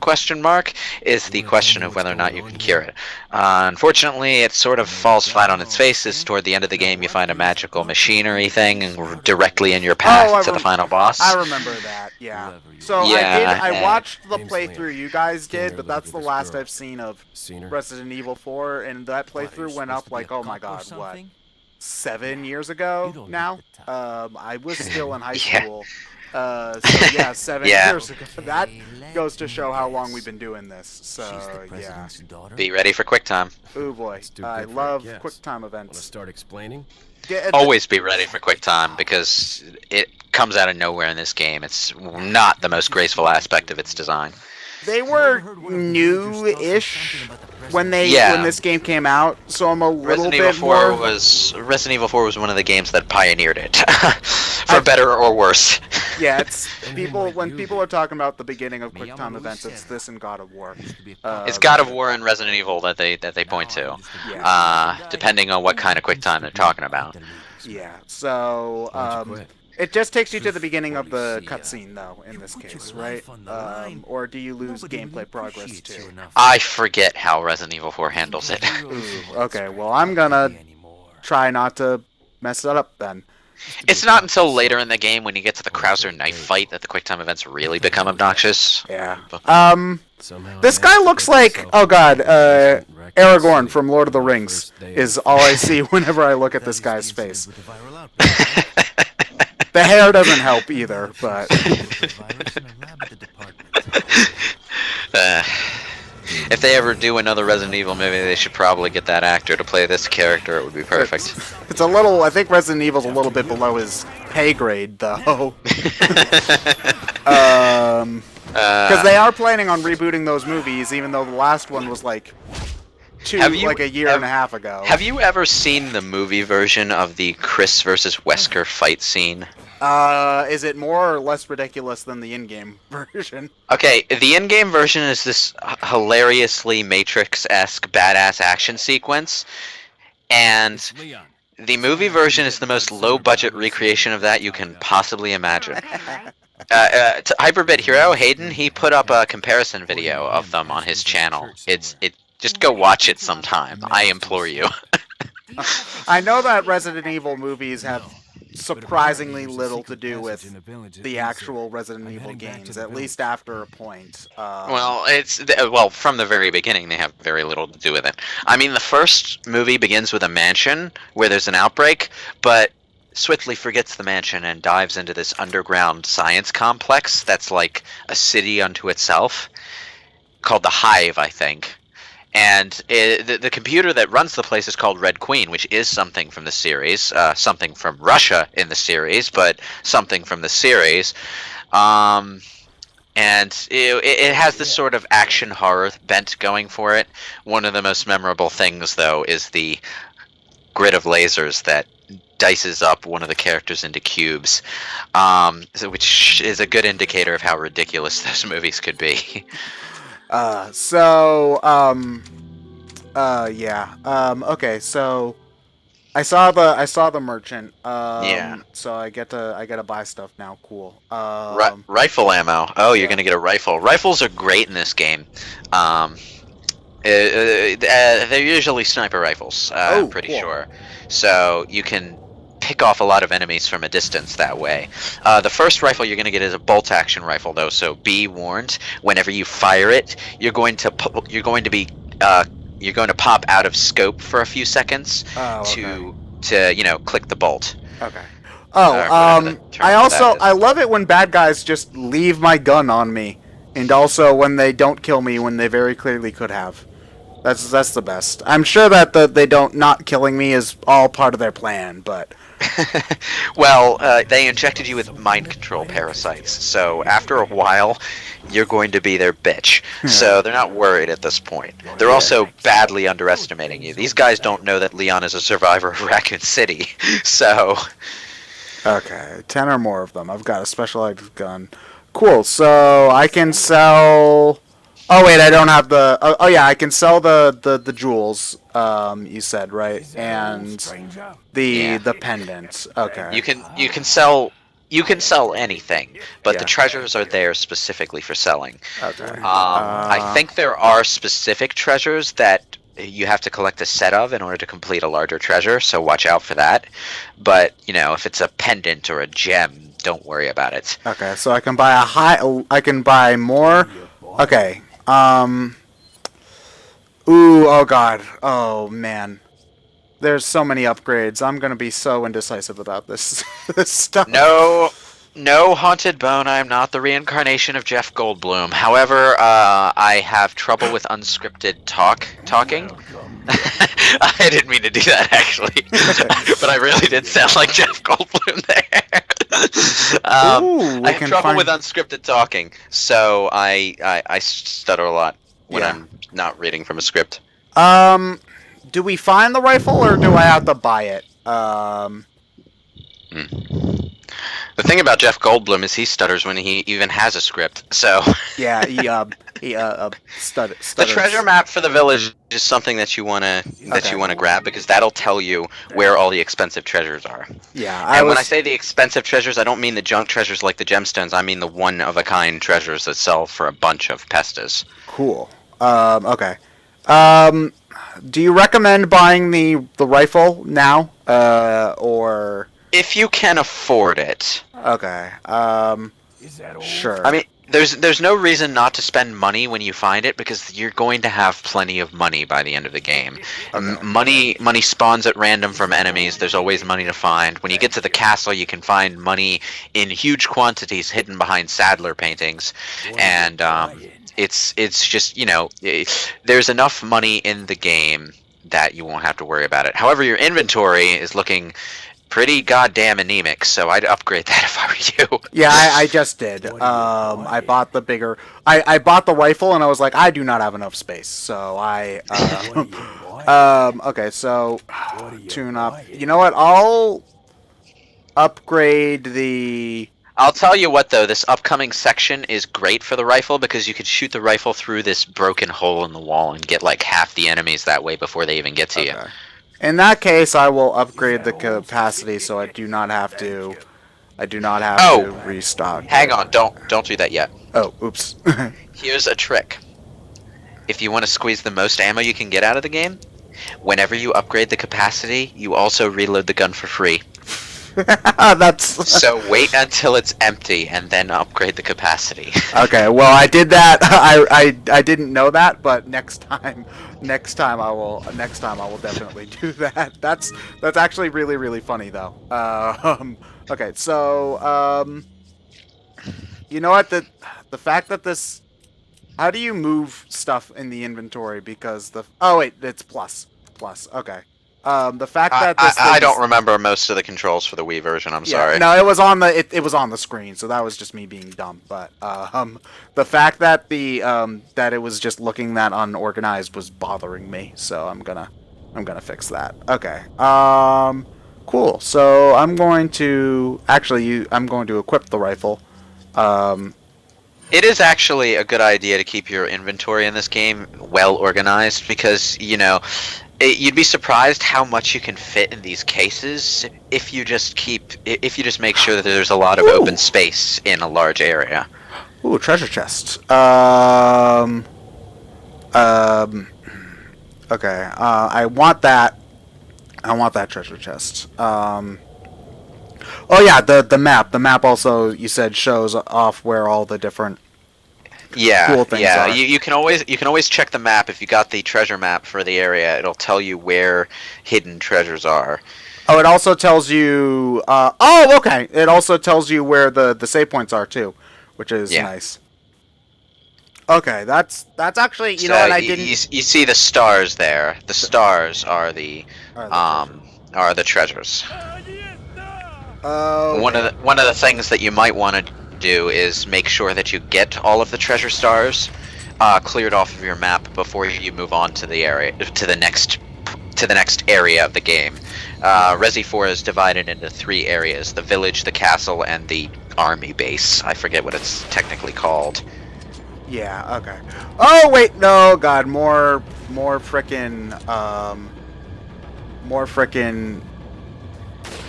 is the question of whether or not you can cure it. Unfortunately, it sort of falls flat on its face. Toward the end of the game, you find a magical machinery thing directly in your path to the final boss. I remember that. Yeah. So Yeah, I watched the playthrough you guys did, but that's the last I've seen of Resident Evil 4, and that playthrough went up like, oh my god, what? 7 years ago now. I was still in high school. So yeah, 7 years ago. That goes to show how long we've been doing this. So yeah. Be ready for quick time. Oh boy, I love quick time events. Want to start explaining? Always be ready for quick time because it comes out of nowhere in this game. It's not the most graceful aspect of its design. They were new-ish when this game came out, so I'm a little bit more. Resident Evil 4 was one of the games that pioneered it, for better or worse. Yeah, it's when people are talking about the beginning of quick time events, it's this and God of War. It's God of War and Resident Evil that they point to, depending on what kind of quick time they're talking about. Yeah, so it just takes you to the beginning of the cutscene, though, in this case, right? Or do you lose gameplay progress, too? I forget how Resident Evil 4 handles it. Ooh, okay, well, I'm gonna try not to mess that up, then. It's not until later in the game, when you get to the Krauser knife fight, that the quick time events really become obnoxious. Yeah. This guy looks like, oh god, Aragorn from Lord of the Rings is all I see whenever I look at this guy's face. The hair doesn't help either, but... If they ever do another Resident Evil movie, they should probably get that actor to play this character. It would be perfect. It's a little... I think Resident Evil's a little bit below his pay grade, though. Because they are planning on rebooting those movies, even though the last one was like a year and a half ago. Have you ever seen the movie version of the Chris versus Wesker fight scene? Is it more or less ridiculous than the in-game version? Okay, the in-game version is this hilariously Matrix-esque badass action sequence, and the movie version is the most low-budget recreation of that you can possibly imagine. Hyperbit Hero Hayden, he put up a comparison video of them on his channel. Just go watch it sometime. I implore you. I know that Resident Evil movies have surprisingly little to do with the actual Resident Evil games, at least after a point. Well, from the very beginning, they have very little to do with it. I mean, the first movie begins with a mansion where there's an outbreak, but swiftly forgets the mansion and dives into this underground science complex that's like a city unto itself, called the Hive, I think. And the computer that runs the place is called Red Queen, which is something from the series, something from Russia in the series, but something from the series. And it has this sort of action horror bent going for it. One of the most memorable things, though, is the grid of lasers that dices up one of the characters into cubes, which is a good indicator of how ridiculous those movies could be. Okay, so I saw the merchant. Yeah. So I get to buy stuff now. Cool. Rifle ammo. Oh, you're gonna get a rifle. Rifles are great in this game. They're usually sniper rifles. I'm pretty sure. So you can pick off a lot of enemies from a distance that way. The first rifle you're going to get is a bolt-action rifle, though. So be warned: whenever you fire it, you're going to pop out of scope for a few seconds to click the bolt. Okay. I love it when bad guys just leave my gun on me, and also when they don't kill me when they very clearly could have. That's the best. I'm sure that they not killing me is all part of their plan, but. Well, they injected you with mind control parasites, so after a while, you're going to be their bitch. So they're not worried at this point. They're also badly underestimating you. These guys don't know that Leon is a survivor of Raccoon City, so. Okay, 10 or more of them. I've got a specialized gun. Cool. So I can sell. Oh wait, I don't have the. Oh yeah, I can sell the jewels. You said right, and the pendant. Okay. You can sell anything, but the treasures are there specifically for selling. Okay. I think there are specific treasures that you have to collect a set of in order to complete a larger treasure, so watch out for that. But if it's a pendant or a gem, don't worry about it. Okay, so I can buy I can buy more. Okay. Ooh, oh god. Oh man. There's so many upgrades. I'm gonna be so indecisive about this stuff. No, Haunted Bone, I am not the reincarnation of Jeff Goldblum. However, I have trouble with unscripted talking. I didn't mean to do that, actually. But I really did sound like Jeff Goldblum there. I have trouble with unscripted talking, so I stutter a lot when I'm not reading from a script. Do we find the rifle, or do I have to buy it? The thing about Jeff Goldblum is he stutters when he even has a script. So yeah, he stutters. The treasure map for the village is something that you wanna grab, because that'll tell you where all the expensive treasures are. Yeah, when I say the expensive treasures, I don't mean the junk treasures like the gemstones. I mean the one-of-a-kind treasures that sell for a bunch of pestas. Cool. Okay. Do you recommend buying the rifle now, or? If you can afford it. Okay. Sure. I mean, there's no reason not to spend money when you find it, because you're going to have plenty of money by the end of the game. Okay. Money spawns at random from enemies. There's always money to find. When you get to the castle, you can find money in huge quantities hidden behind Sadler paintings, and it's just there's enough money in the game that you won't have to worry about it. However, your inventory is looking pretty goddamn anemic, so I'd upgrade that if I were you. Yeah, I just did. I bought the bigger. I bought the rifle, and I was like, I do not have enough space, so I. Okay, so tune up. You know what? I'll upgrade the. I'll tell you what, though, this upcoming section is great for the rifle because you could shoot the rifle through this broken hole in the wall and get like half the enemies that way before they even get to you. In that case, I will upgrade the capacity so I do not have to. To restock. Hang on, don't do that yet. Oh, oops. Here's a trick. If you want to squeeze the most ammo you can get out of the game, whenever you upgrade the capacity, you also reload the gun for free. That's So wait until it's empty and then upgrade the capacity. Okay. Well, I did that. I didn't know that, but next time I will definitely do that. That's actually really funny though. Okay, so you know what, the fact that this, how do you move stuff in the inventory? Because oh wait, it's plus. Okay. The fact that this I don't remember most of the controls for the Wii version. I'm sorry. No, it was on the it was on the screen, so that was just me being dumb. But the fact that that it was just looking that unorganized was bothering me. So I'm gonna fix that. Okay. Cool. So I'm going to equip the rifle. It is actually a good idea to keep your inventory in this game well organized because you'd be surprised how much you can fit in these cases if you just make sure that there's a lot of open space in a large area. Ooh, treasure chest. Okay. I want that. I want that treasure chest. Oh yeah, the map. The map also, you said, shows off where all the different cool things are. You can always check the map if you got the treasure map for the area. It'll tell you where hidden treasures are. Oh, it also tells you. Oh, okay. It also tells you where the save points are too, which is nice. Okay, that's actually, you know what, I didn't. You see the stars there. The stars are the treasures. Oh. One of the things that you might want to do is make sure that you get all of the treasure stars cleared off of your map before you move on to the next area of the game. Resi 4 is divided into 3 areas: the village, the castle, and the army base. I forget what it's technically called. Yeah, okay. Oh, wait, no, God, more frickin',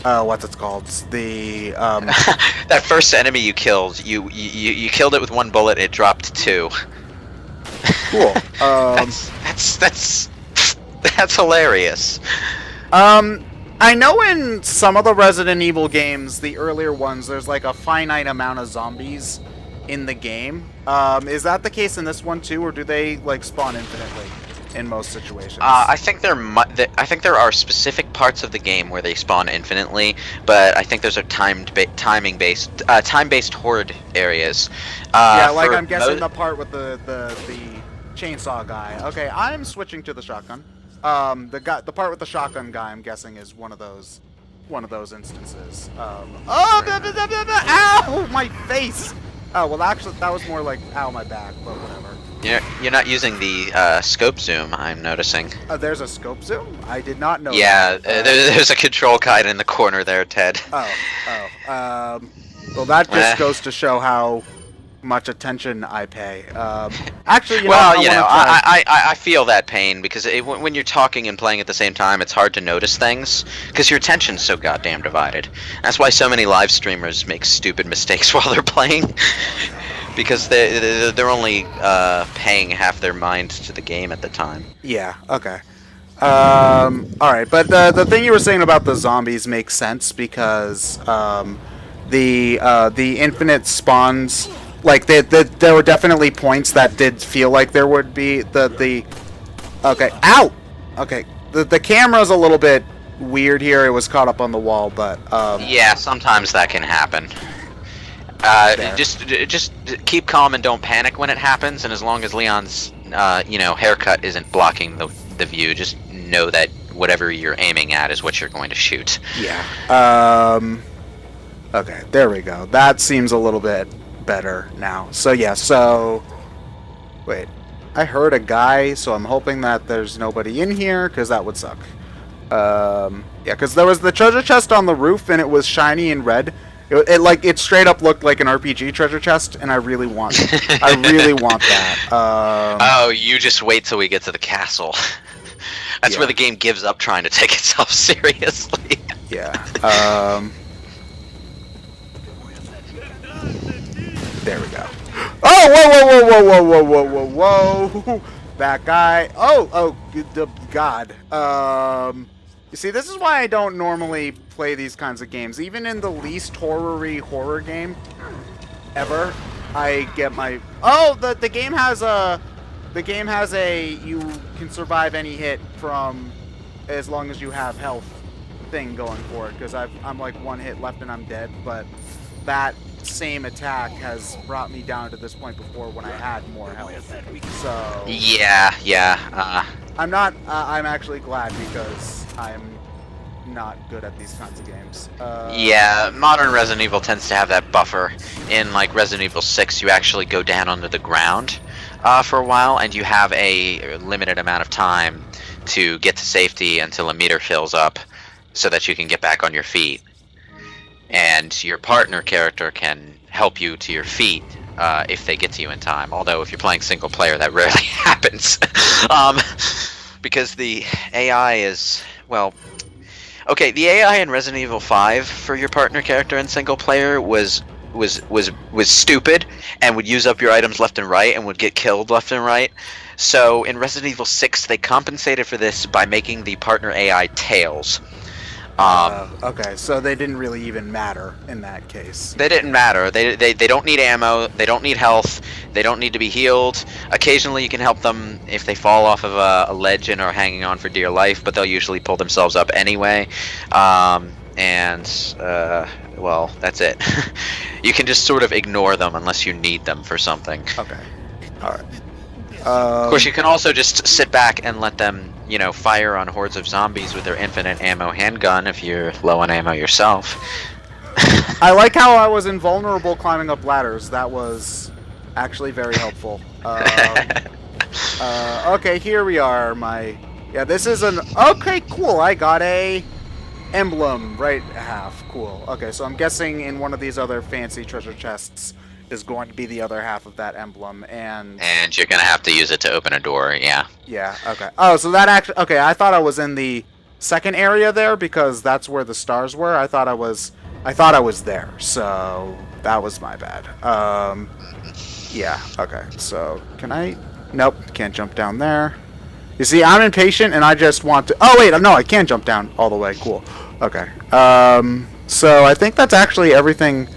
what's it called? The, That first enemy you killed, you killed it with 1 bullet, it dropped 2. Cool. That's hilarious. I know in some of the Resident Evil games, the earlier ones, there's like a finite amount of zombies in the game. Is that the case in this one too, or do they like spawn infinitely in most situations? I think there are specific parts of the game where they spawn infinitely, but I think those are time-based horde areas. Yeah, like I'm guessing the part with the chainsaw guy. Okay, I'm switching to the shotgun. The part with the shotgun guy, I'm guessing, is one of those instances. Ow, my face! Oh, well, actually, that was more like, ow, my back, but whatever. You're not using the scope zoom, I'm noticing. There's a scope zoom? I did not know that. Yeah, there's a control guide in the corner there, Ted. Well, that just goes to show how much attention I pay. Actually, I feel that pain because when you're talking and playing at the same time, it's hard to notice things because your attention's so goddamn divided. That's why so many live streamers make stupid mistakes while they're playing because they're only paying half their mind to the game at the time. Yeah. Okay. All right, but the thing you were saying about the zombies makes sense because the infinite spawns. Like, there were definitely points that did feel like there would be okay, ow! Okay, the camera's a little bit weird here. It was caught up on the wall, but yeah, sometimes that can happen. Just keep calm and don't panic when it happens. And as long as Leon's haircut isn't blocking the view, just know that whatever you're aiming at is what you're going to shoot. Yeah. Okay, there we go. That seems a little bit better now. So yeah, so wait. I heard a guy, so I'm hoping that there's nobody in here, because that would suck. Yeah, because there was the treasure chest on the roof, and it was shiny and red. It straight up looked like an RPG treasure chest, and I really want that. Oh, you just wait till we get to the castle. That's Yeah. where the game gives up trying to take itself seriously. Yeah. There we go. Oh, whoa, whoa, whoa, whoa, whoa, whoa, whoa, whoa! That guy. Oh, God. You see, this is why I don't normally play these kinds of games. Even in the least horror-y horror game ever, I get my. Oh, the game has a. The game has a you can survive any hit from as long as you have health thing going for it, because I'm like one hit left and I'm dead, but that same attack has brought me down to this point before when I had more health. So Yeah. I'm not. I'm actually glad, because I'm not good at these kinds of games. Yeah, modern Resident Evil tends to have that buffer. In like Resident Evil 6, you actually go down onto the ground for a while, and you have a limited amount of time to get to safety until a meter fills up, so that you can get back on your feet. And your partner character can help you to your feet if they get to you in time. Although if you're playing single player, that rarely happens, because the AI is, well, okay. The AI in Resident Evil 5 for your partner character in single player was stupid and would use up your items left and right and would get killed left and right. So in Resident Evil 6, they compensated for this by making the partner AI Tails. Okay, so they didn't really even matter in that case. They didn't matter. They don't need ammo. They don't need health. They don't need to be healed. Occasionally you can help them if they fall off of a ledge and are hanging on for dear life, but they'll usually pull themselves up anyway. Well, that's it. You can just sort of ignore them unless you need them for something. Okay. Alright. Of course, you can also just sit back and let them, fire on hordes of zombies with their infinite ammo handgun if you're low on ammo yourself. I like how I was invulnerable climbing up ladders. That was actually very helpful. Okay, here we are. Yeah, this is an. Okay, cool. I got a emblem right half. Cool. Okay, so I'm guessing in one of these other fancy treasure chests is going to be the other half of that emblem, and you're gonna have to use it to open a door. Yeah. Yeah. Okay. Oh, so that actually. Okay, I thought I was in the second area there because that's where the stars were. I thought I was there. So that was my bad. Yeah. Okay. So can I? Nope. Can't jump down there. You see, I'm impatient and I just want to. Oh wait, no, I can jump down all the way. Cool. Okay. So I think that's actually everything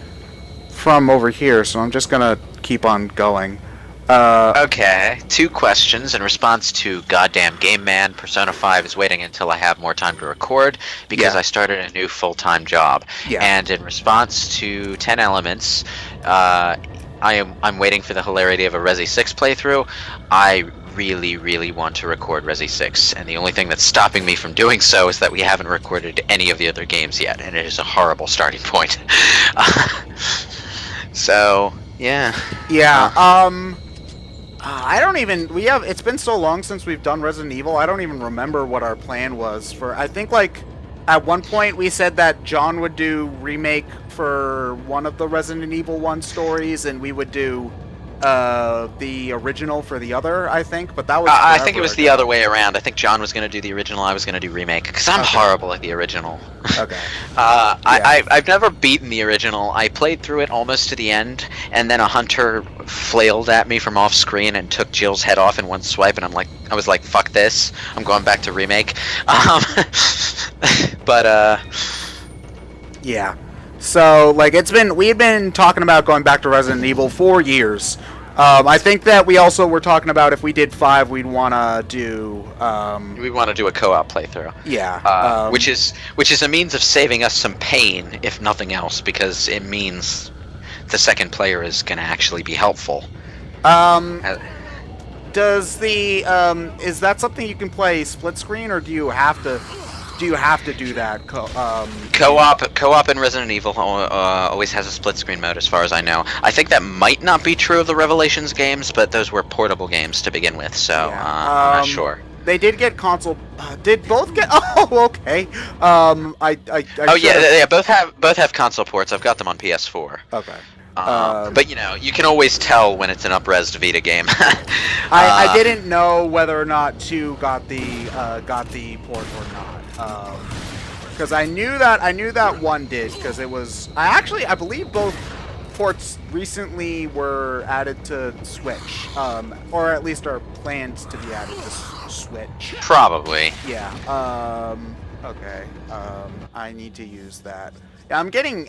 from over here. So I'm just gonna keep on going. Okay, 2 questions in response to goddamn Game Man. Persona 5 is waiting until I have more time to record because I started a new full-time job. Yeah. And in response to 10 Elements, I'm waiting for the hilarity of a Resi 6 playthrough. I really want to record Resi 6, and the only thing that's stopping me from doing so is that we haven't recorded any of the other games yet, and it is a horrible starting point. So, yeah. Yeah. I don't even. It's been so long since we've done Resident Evil. I don't even remember what our plan was for. I think like at one point we said that John would do remake for one of the Resident Evil 1 stories, and we would do the original for the other. I think, but that was. I think it was the other way around. I think John was going to do the original. I was going to do remake because I'm horrible at the original. Okay. I've never beaten the original. I played through it almost to the end, and then a hunter flailed at me from off screen and took Jill's head off in one swipe, and I was like, fuck this. I'm going back to remake. But yeah. So like we've been talking about going back to Resident Evil for years. I think that we also were talking about if we did 5, we'd want to do. We want to do a co-op playthrough. Yeah. Which is a means of saving us some pain, if nothing else, because it means the second player is going to actually be helpful. Does the is that something you can play split screen, or do you have to do that? Co-op in Resident Evil always has a split screen mode, as far as I know. I think that might not be true of the Revelations games, but those were portable games to begin with, so Yeah. I'm not sure. They did get console. Did both get? Oh, okay. Oh yeah, both have console ports. I've got them on PS4. Okay. But you know, you can always tell when it's an up-res Vita game. I didn't know whether or not 2 got the port or not. Because I knew that 1 did, because it was. I believe both ports recently were added to Switch, or at least are planned to be added to Switch. Probably. Yeah. Okay. I need to use that. Yeah, I'm getting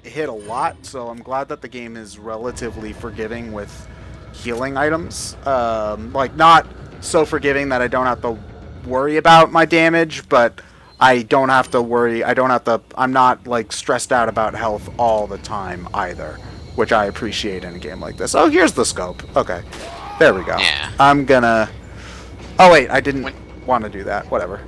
hit a lot, so I'm glad that the game is relatively forgiving with healing items. Like, not so forgiving that I don't have to worry about my damage, but I don't have to worry. I'm not like stressed out about health all the time either, which I appreciate in a game like this. Oh, here's the scope. Okay, there we go. Yeah. I'm gonna. Oh wait, I didn't want to do that. Whatever.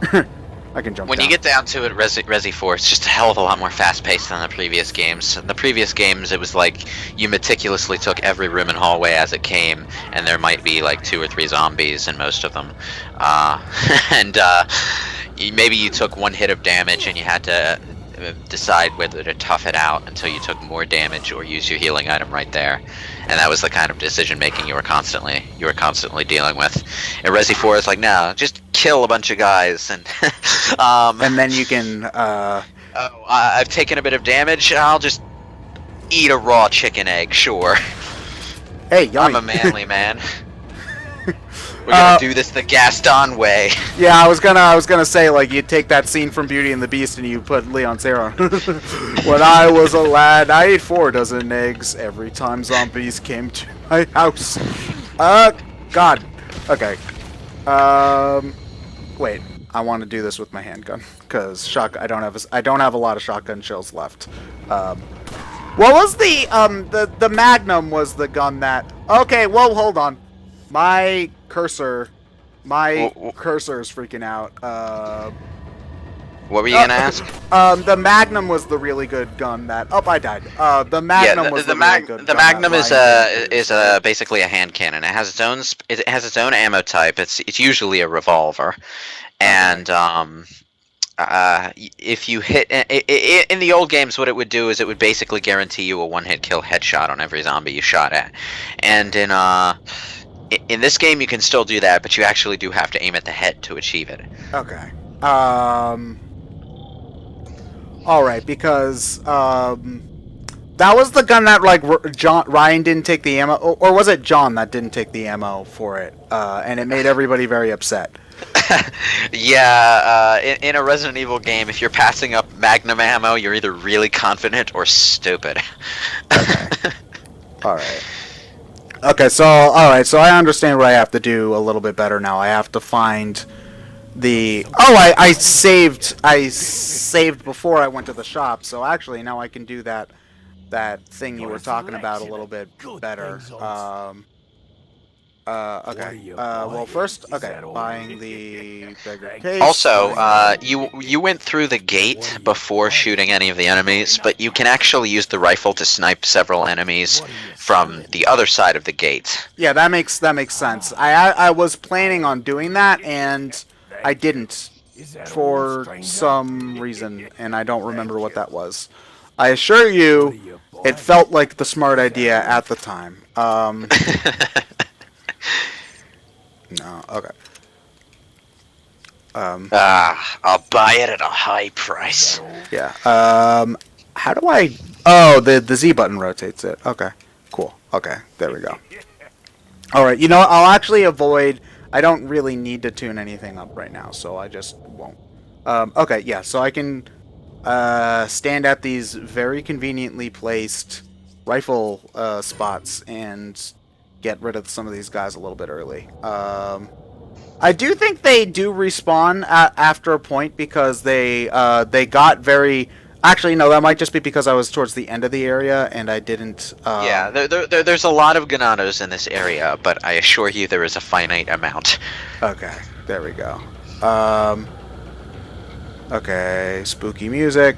I can jump. When down. you get down to it, Resi 4, it's just a hell of a lot more fast-paced than the previous games. In the previous games, it was like you meticulously took every room and hallway as it came, and there might be like 2 or 3 zombies in most of them. Maybe you took 1 hit of damage and you had to decide whether to tough it out until you took more damage or use your healing item right there. And that was the kind of decision making you were constantly dealing with. And Resi 4 is like, no, just kill a bunch of guys and and then you can I've taken a bit of damage, I'll just eat a raw chicken egg, sure. Hey, yummy. I'm a manly man. We're gonna do this the Gaston way. Yeah, I was gonna say, like, you take that scene from Beauty and the Beast and you put Leon Sarah. When I was a lad, I ate 4 dozen eggs every time zombies came to my house. God. Okay. Wait. I want to do this with my handgun because I don't have a lot of shotgun shells left. What was the Magnum was the gun that? Okay, well, hold on. My cursor is freaking out. What were you gonna ask? The Magnum was the really good gun that. Oh, I died. The Magnum was the really good. The gun Magnum is basically a hand cannon. It has its own ammo type. It's usually a revolver, and if you hit in the old games, what it would do is it would basically guarantee you a 1-hit kill headshot on every zombie you shot at, and in this game, you can still do that, but you actually do have to aim at the head to achieve it. Okay. Alright, because, that was the gun that, like, Ryan didn't take the ammo, or was it John that didn't take the ammo for it, and it made everybody very upset. Yeah, in a Resident Evil game, if you're passing up Magnum ammo, you're either really confident or stupid. Okay. Alright. Okay, so I understand what I have to do a little bit better now. I have to find the. Oh, I saved before I went to the shop. So actually, now I can do that thing you were talking about a little bit better. Okay. Well, first, okay, buying the bigger case. Also, you went through the gate before shooting any of the enemies, but you can actually use the rifle to snipe several enemies from the other side of the gate. Yeah, that makes sense. I was planning on doing that, and I didn't for some reason, and I don't remember what that was. I assure you, it felt like the smart idea at the time. No, okay. I'll buy it at a high price. Yeah. How do I? Oh, the Z button rotates it. Okay. Cool. Okay. There we go. All right. You know what? I'll actually avoid. I don't really need to tune anything up right now, so I just won't. Okay. Yeah. So I can stand at these very conveniently placed rifle spots and get rid of some of these guys a little bit early. I do think they do respawn after a point because they got very Actually, no, that might just be because I was towards the end of the area and I didn't. Yeah, there's a lot of Ganados in this area, but I assure you there is a finite amount. Okay, there we go. Okay, spooky music.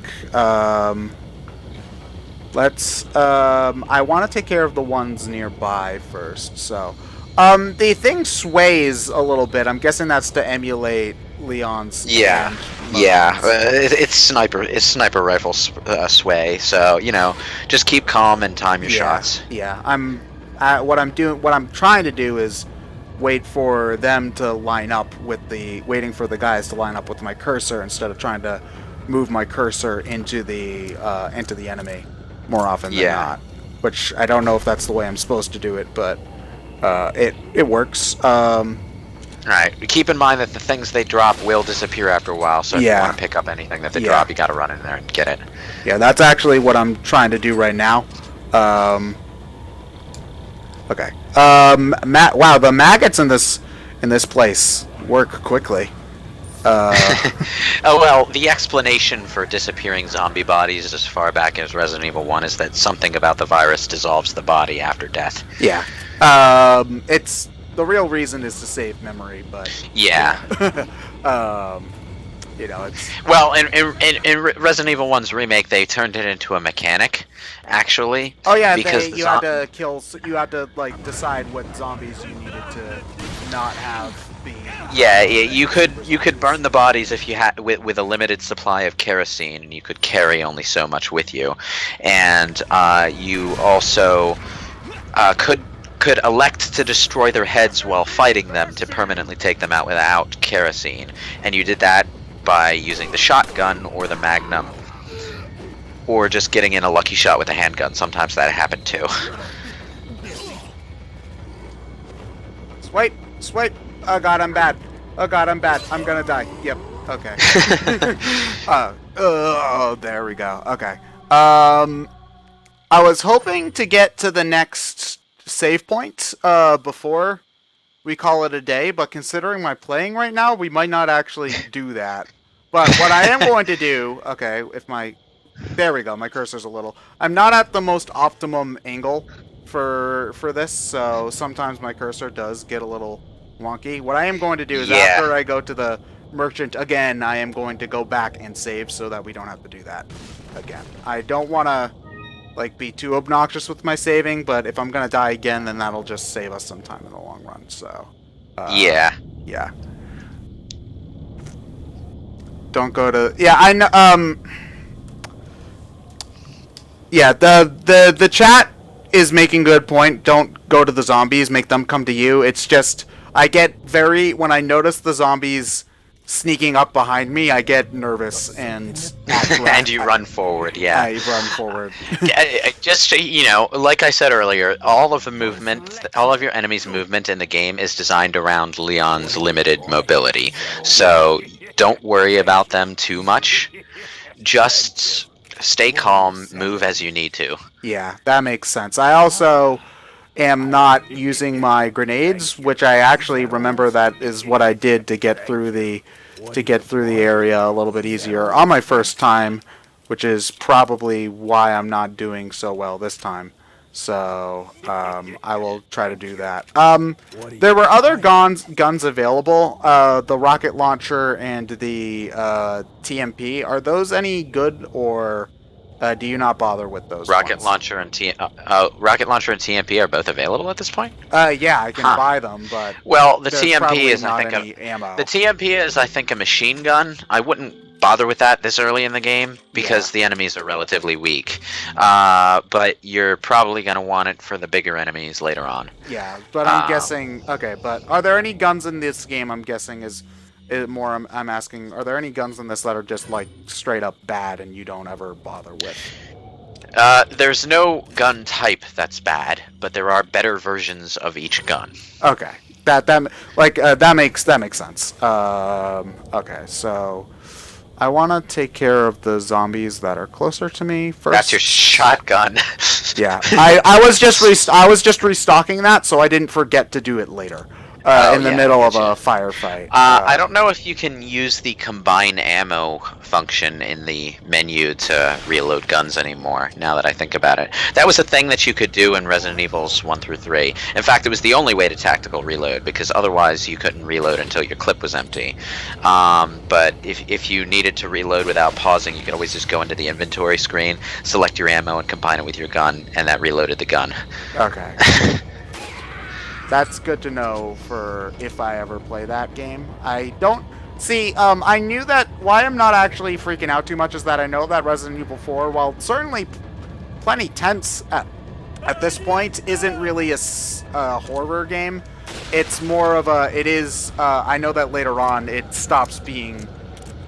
Let's. I want to take care of the ones nearby first. So, the thing sways a little bit. I'm guessing that's to emulate Leon's. Yeah, yeah. It's sniper rifle sway. So just keep calm and time your shots. Yeah, what I'm trying to do is wait for them to line up waiting for the guys to line up with my cursor instead of trying to move my cursor into the enemy more often than not. Which I don't know if that's the way I'm supposed to do it, but it works. Right. Keep in mind that the things they drop will disappear after a while, so if you want to pick up anything that they drop, you got to run in there and get it. Yeah, that's actually what I'm trying to do right now. Okay. Wow, the maggots in this place work quickly. Oh well, the explanation for disappearing zombie bodies as far back as Resident Evil 1 is that something about the virus dissolves the body after death. Yeah. It's the real reason is to save memory, but yeah. It's well in Resident Evil 1's remake they turned it into a mechanic, actually. Oh yeah, because you had to kill. You had to decide what zombies you needed to not have be. Yeah, you could burn the bodies if you had with a limited supply of kerosene, and you could carry only so much with you, and you also could elect to destroy their heads while fighting them to permanently take them out without kerosene, and you did that by using the shotgun or the magnum, or just getting in a lucky shot with a handgun. Sometimes that happened too. Swipe. Oh god, I'm bad. I'm gonna die. Yep. Okay. There we go. Okay. I was hoping to get to the next save point before we call it a day, but considering my playing right now, we might not actually do that. But what I am going to do, okay, there we go, my cursor's a little. I'm not at the most optimum angle for this, so sometimes my cursor does get a little wonky. What I am going to do is after I go to the merchant again, I am going to go back and save so that we don't have to do that again. I don't want to be too obnoxious with my saving, but if I'm gonna die again, then that'll just save us some time in the long run. So yeah. Don't go to I know the chat is making good point. Don't go to the zombies, make them come to you. It's just I get when I notice the zombies sneaking up behind me, I get nervous and and you run forward. Yeah, I run forward. Just like I said earlier, all of your enemies' movement in the game is designed around Leon's limited mobility. So don't worry about them too much. Just stay calm, move as you need to. Yeah, that makes sense. I also am not using my grenades, which I actually remember that is what I did to get through the area a little bit easier on my first time, which is probably why I'm not doing so well this time. So I will try to do that. There were other guns available, the rocket launcher and the TMP. Are those any good, or do you not bother with those? Rocket launcher and TMP are both available at this point? Yeah, I can buy them, but the TMP is I think a machine gun. I wouldn't bother with that this early in the game because the enemies are relatively weak. But you're probably going to want it for the bigger enemies later on. Yeah, but I'm guessing. Okay, but are there any guns in this game? I'm guessing I'm asking, are there any guns in this that are just straight up bad and you don't ever bother with? There's no gun type that's bad, but there are better versions of each gun. Okay, that makes sense. Okay, so I want to take care of the zombies that are closer to me first. That's your shotgun. Yeah, I was just restocking that, so I didn't forget to do it later. in the yeah, middle I of a gotcha. firefight. I don't know if you can use the combine ammo function in the menu to reload guns anymore, now that I think about it. That was a thing that you could do in Resident Evils 1 through 3. In fact, it was the only way to tactical reload, because otherwise you couldn't reload until your clip was empty. But if you needed to reload without pausing, you could always just go into the inventory screen, select your ammo, and combine it with your gun, and that reloaded the gun. Okay. That's good to know for if I ever play that game. I don't see. I knew that. Why I'm not actually freaking out too much is that I know that Resident Evil 4, while certainly plenty tense at this point, isn't really a horror game. It's more of a. It is. I know that later on it stops being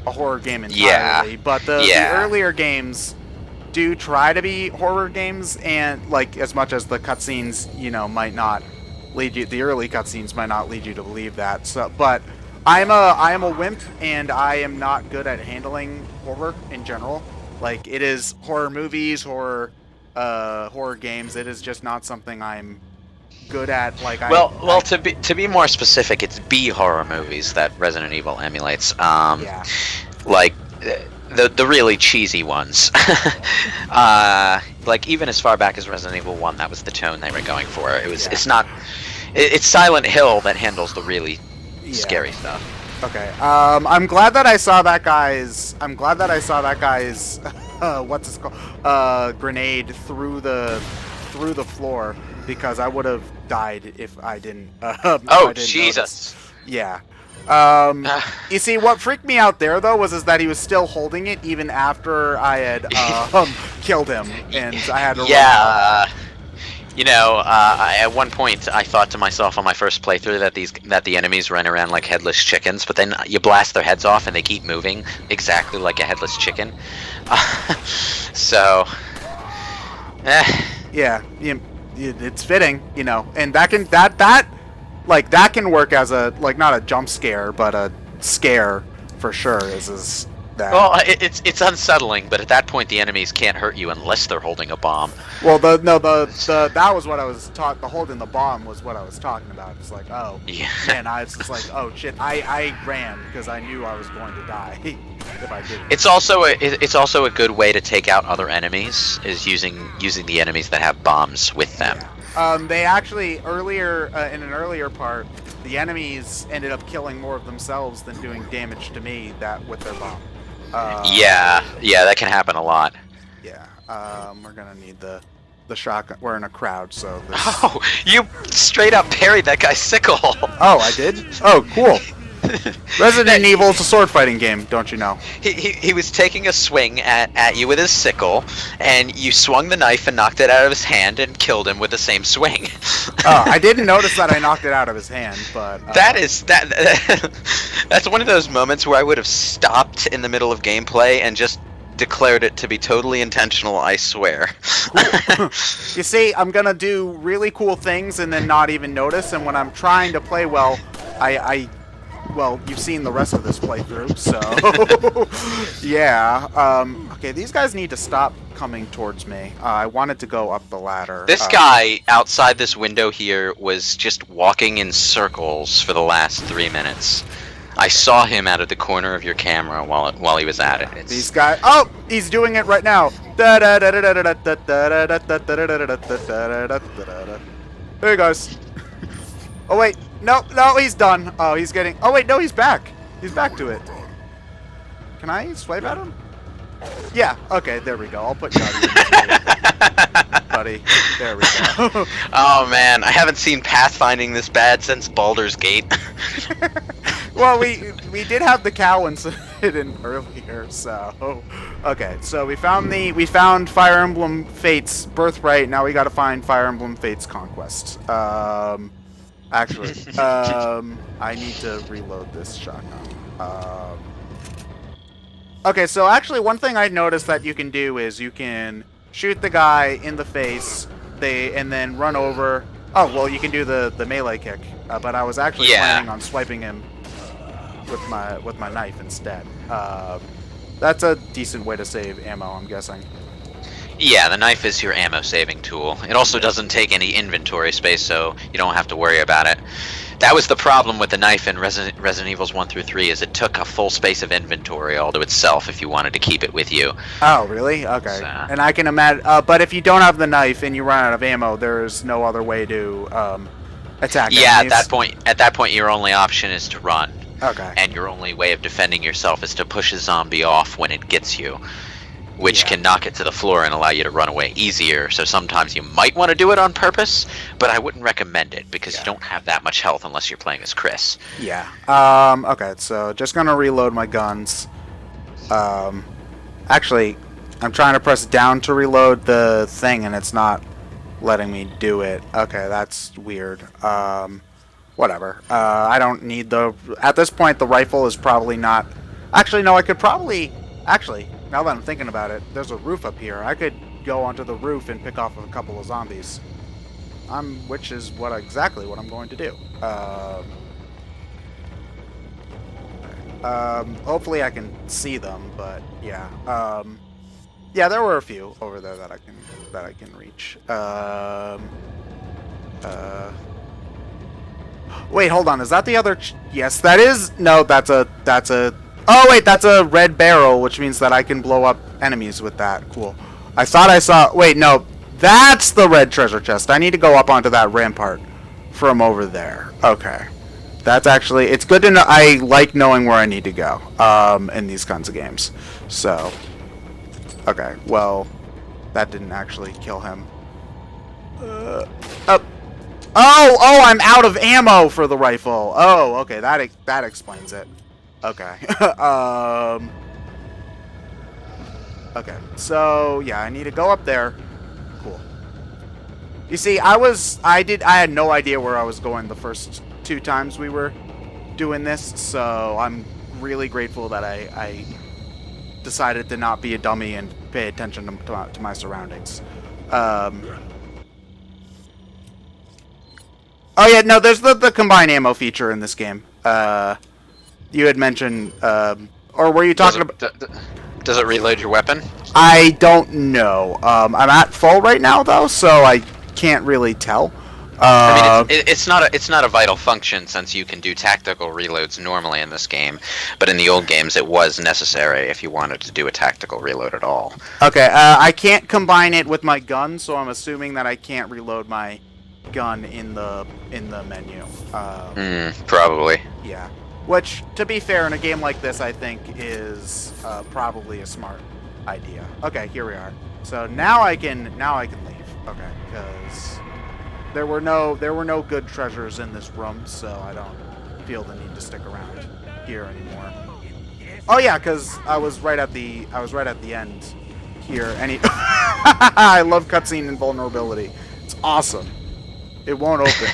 a horror game entirely. Yeah. But the Yeah. earlier games do try to be horror games, and like as much as the cutscenes, might not lead you. The early cutscenes might not lead you to believe that. So, but I am a wimp, and I am not good at handling horror in general. Like it is horror movies, horror games. It is just not something I'm good at. Like to be more specific, it's B horror movies that Resident Evil emulates. Yeah. Like the really cheesy ones. Like even as far back as Resident Evil 1, that was the tone they were going for. It's Silent Hill that handles the really scary stuff. Okay. I'm glad that I saw that guy's. What's it called? Grenade through the floor, because I would have died if I didn't. Oh Jesus! Notice. Yeah. You see, what freaked me out there though is that he was still holding it even after I had killed him, and I had to run out. At one point I thought to myself on my first playthrough that the enemies run around like headless chickens, but then you blast their heads off and they keep moving exactly like a headless chicken. Yeah, it's fitting, and that can work as a not a jump scare, but a scare for sure. Is that? Well, it's unsettling, but at that point the enemies can't hurt you unless they're holding a bomb. Well, that was what I was taught. The holding the bomb was what I was talking about. It's like, oh, yeah. Man, I was just like, oh shit, I ran because I knew I was going to die if I didn't. It's also a good way to take out other enemies, is using the enemies that have bombs with them. Yeah. They actually in an earlier part, the enemies ended up killing more of themselves than doing damage to me with their bomb. Yeah, that can happen a lot. Yeah. We're gonna need the shotgun. We're in a crowd, so. Oh, you straight up parried that guy's sickle. Oh, I did? Oh, cool. Resident Evil is a sword fighting game, don't you know? He was taking a swing at you with his sickle, and you swung the knife and knocked it out of his hand and killed him with the same swing. Oh, I didn't notice that I knocked it out of his hand, but that's one of those moments where I would have stopped in the middle of gameplay and just declared it to be totally intentional, I swear. You see, I'm gonna do really cool things and then not even notice, and when I'm trying to play well, well, you've seen the rest of this playthrough, so yeah. Okay, these guys need to stop coming towards me. I wanted to go up the ladder. This guy outside this window here was just walking in circles for the last 3 minutes. I saw him out of the corner of your camera while he was at it. These guys. Oh, he's doing it right now. There he goes. Oh wait, no, he's done. Oh, he's getting. Oh wait, no, he's back. He's back to it. Can I swipe at him? Yeah. Okay, there we go. I'll put you out of your buddy. There we go. Oh man, I haven't seen pathfinding this bad since Baldur's Gate. Well, we did have the cow incident earlier, so okay. So we found Fire Emblem Fates Birthright. Now we got to find Fire Emblem Fates Conquest. Actually, I need to reload this shotgun. Okay, so actually one thing I noticed that you can do is you can shoot the guy in the face, and then run over. Oh, well, you can do the melee kick, but I was actually planning on swiping him with my knife instead. That's a decent way to save ammo, I'm guessing. Yeah, the knife is your ammo saving tool. It also doesn't take any inventory space, so you don't have to worry about it. That was the problem with the knife in Resident Evils 1 through 3, is it took a full space of inventory all to itself if you wanted to keep it with you. Oh, really? Okay. So, And I can imagine, but if you don't have the knife and you run out of ammo, there's no other way to attack yeah, enemies. at that point, your only option is to run. Okay. And your only way of defending yourself is to push a zombie off when it gets you, which can knock it to the floor and allow you to run away easier. So sometimes you might want to do it on purpose, but I wouldn't recommend it because you don't have that much health unless you're playing as Chris. Yeah. Okay, so just gonna reload my guns. Actually, I'm trying to press down to reload the thing and it's not letting me do it. Okay, that's weird. Whatever. I don't need the... At this point, the rifle is probably not... Actually, no, I could probably... Actually, now that I'm thinking about it, there's a roof up here. I could go onto the roof and pick off a couple of zombies. Which is exactly what I'm going to do. Hopefully I can see them, but yeah. Yeah, there were a few over there that I can reach. Wait, hold on. Is that the other? Yes, that is. No, that's a. Oh wait, that's a red barrel, which means that I can blow up enemies with that. Cool. I thought I saw. Wait, no, that's the red treasure chest. I need to go up onto that rampart from over there. Okay, that's actually. It's good to know. I like knowing where I need to go. In these kinds of games. So. Okay. Well, that didn't actually kill him. Oh, I'm out of ammo for the rifle. Oh, okay, that explains it. Okay. Okay, so yeah, I need to go up there. Cool. You see, I had no idea where I was going the first 2 times we were doing this, so I'm really grateful that I decided to not be a dummy and pay attention to my surroundings. Oh yeah, no, there's the combined ammo feature in this game. You had mentioned, or were you talking about? Does it reload your weapon? I don't know. I'm at full right now though, so I can't really tell. I mean, it's not a vital function since you can do tactical reloads normally in this game, but in the old games it was necessary if you wanted to do a tactical reload at all. Okay, I can't combine it with my gun, so I'm assuming that I can't reload my gun in the menu. Probably. Yeah. Which, to be fair, in a game like this, I think is probably a smart idea. Okay, here we are. So now I can leave. Okay, because there were no good treasures in this room, so I don't feel the need to stick around here anymore. Oh yeah, because I was right at the end here. I love cutscene invulnerability. It's awesome. It won't open.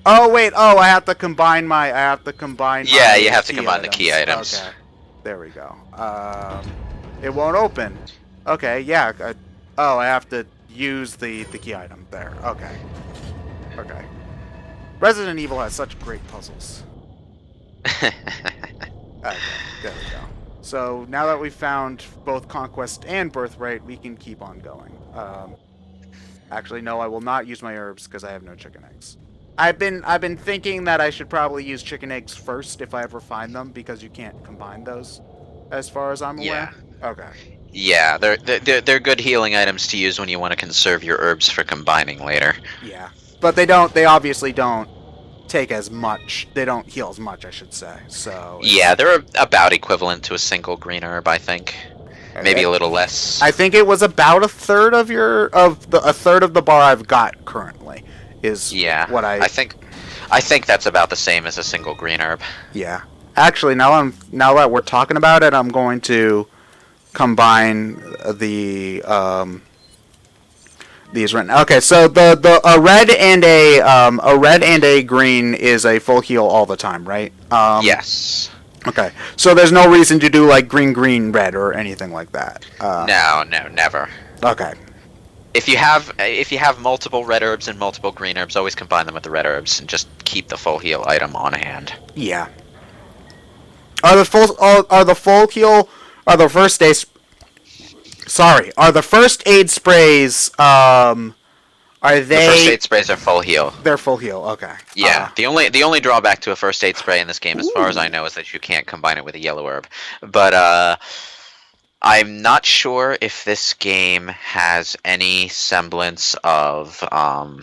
Oh wait, I have to combine my. Yeah, you have to combine the key items. Okay, there we go. It won't open. Okay, yeah. I have to use the key item there. Okay. Okay. Resident Evil has such great puzzles. Okay, there we go. So now that we've found both Conquest and Birthright, we can keep on going. Actually, no, I will not use my herbs because I have no chicken eggs. I've been thinking that I should probably use chicken eggs first if I ever find them because you can't combine those, as far as I'm aware. Yeah. Okay. Yeah, they're good healing items to use when you want to conserve your herbs for combining later. Yeah, but they obviously don't take as much. They don't heal as much, I should say. So. Yeah, they're about equivalent to a single green herb, I think. Maybe a little less. I think it was about a third of the bar I've got currently. What I think that's about the same as a single green herb. Yeah. Actually, now that we're talking about it, I'm going to combine these right now. Okay, so a red and a green is a full heal all the time, right? Yes. Okay, so there's no reason to do like green red or anything like that. No, never. Okay. If you have multiple red herbs and multiple green herbs, always combine them with the red herbs and just keep the full heal item on hand. Yeah. Are the first aid sprays Are The first they? aid sprays are full heal. They're full heal. Okay. Yeah, the only drawback to a first aid spray in this game, as far as I Ooh. know, is that you can't combine it with a yellow herb. But I'm not sure if this game has any semblance of uh,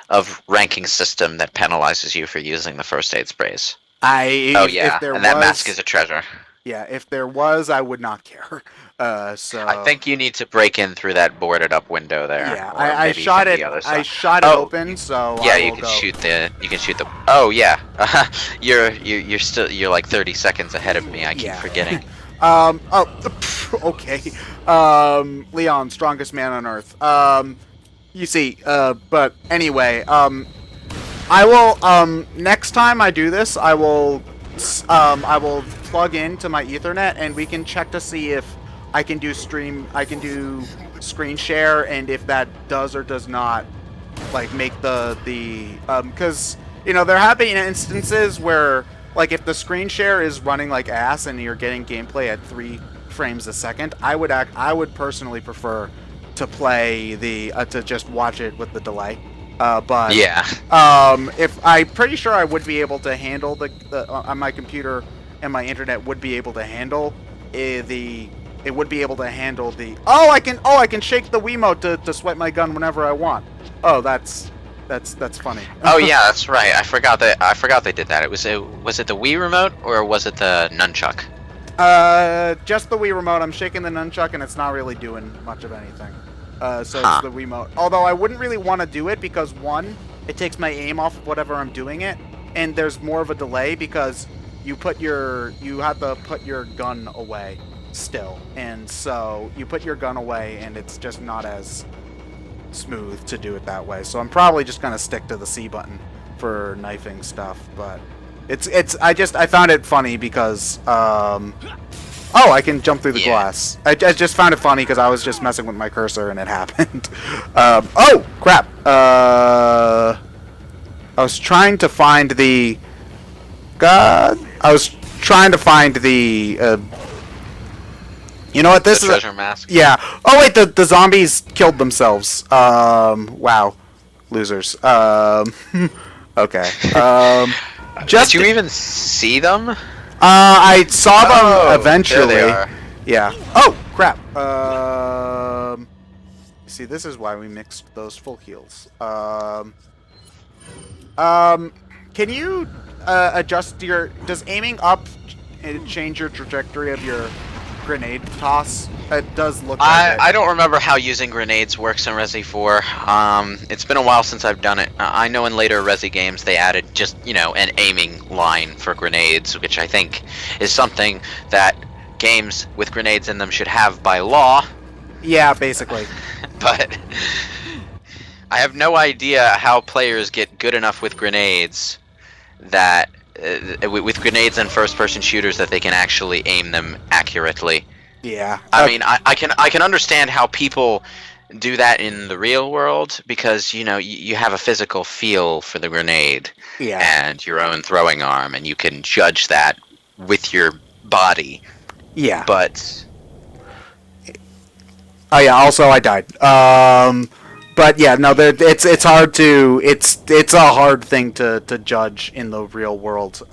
of ranking system that penalizes you for using the first aid sprays. If there And that was, mask is a treasure. yeah, if there was, I would not care. So I think you need to break in through that boarded up window there. yeah, Or I maybe shot from it. the other I side. shot it Oh, open, so yeah, I you will can go. shoot the. Oh yeah, you're like 30 seconds ahead of me. I keep Yeah. forgetting. Oh, okay. Leon, strongest man on earth. You see. But anyway. I will. Next time I do this, I will. I will plug into my Ethernet, and we can check to see if I can do stream. I can do screen share, and if that does or does not, like, make the because there have been instances where, like, if the screen share is running like ass and you're getting gameplay at 3 frames a second, I would personally prefer to play to just watch it with the delay. But Yeah. if I'm pretty sure I would be able to handle the on my computer, and my internet would be able to handle it would be able to handle the I can shake the Wiimote to swipe my gun whenever I want. Oh, that's funny. Oh yeah, that's right. I forgot they did that. Was it the Wii remote or was it the nunchuck? Just the Wii remote. I'm shaking the nunchuck and it's not really doing much of anything. So Huh. it's the Wiimote. Although I wouldn't really want to do it because, one, it takes my aim off of whatever I'm doing it, and there's more of a delay because you have to put your gun away still, and so you put your gun away and it's just not as smooth to do it that way. So I'm probably just gonna stick to the C button for knifing stuff, but I found it funny because I can jump through the glass. I just found it funny because I was just messing with my cursor and it happened. Oh crap! I was trying to find the I was trying to find the. You know what? This The is treasure mask. Yeah. Oh wait, the zombies killed themselves. Wow, losers. Okay. Did you even see them? I saw them eventually. There they are. Yeah. Oh crap. See, this is why we mixed those full heals. Can you adjust your? Does aiming up change your trajectory of your grenade toss? It does look like it. I don't remember how using grenades works in Resi 4. It's been a while since I've done it. I know in later Resi games they added just, an aiming line for grenades, which I think is something that games with grenades in them should have by law. Yeah, basically. But I have no idea how players get good enough with grenades that with grenades and first-person shooters that they can actually aim them accurately. Yeah. I mean, I can understand how people do that in the real world because you have a physical feel for the grenade and your own throwing arm, and you can judge that with your body. Yeah. But oh yeah. Also, I died. But yeah, no, it's hard to it's a hard thing to judge in the real world.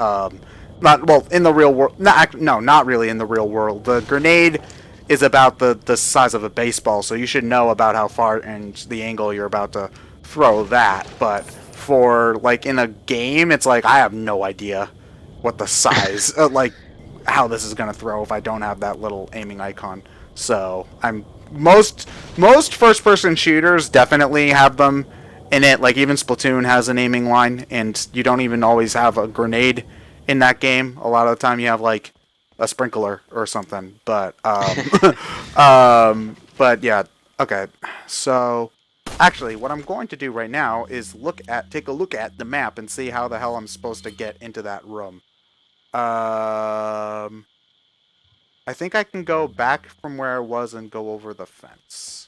Not in the real world. Not really in the real world. The grenade is about the size of a baseball, so you should know about how far and the angle you're about to throw that. But for like in a game, it's like I have no idea what the size, like how this is gonna throw if I don't have that little aiming icon. So most first-person shooters definitely have them in it. Like even Splatoon has an aiming line, and you don't even always have a grenade in that game. A lot of the time you have like a sprinkler or something. But but yeah, okay. So actually, what I'm going to do right now is take a look at the map and see how the hell I'm supposed to get into that room. I think I can go back from where I was and go over the fence.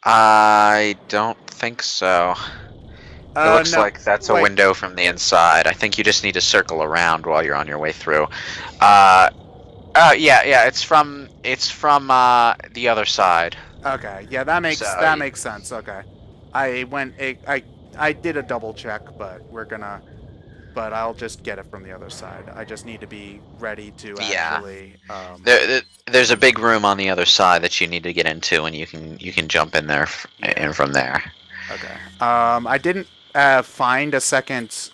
I don't think so. It looks No, like that's a wait. window from the inside. I think you just need to circle around while you're on your way through. Yeah. It's from the other side. Okay, yeah, that makes So that makes sense. Okay, I went I did a double check, but but I'll just get it from the other side. I just need to be ready to yeah, actually there's a big room on the other side that you need to get into, and you can jump in there yeah. and from there. Okay. I didn't find a second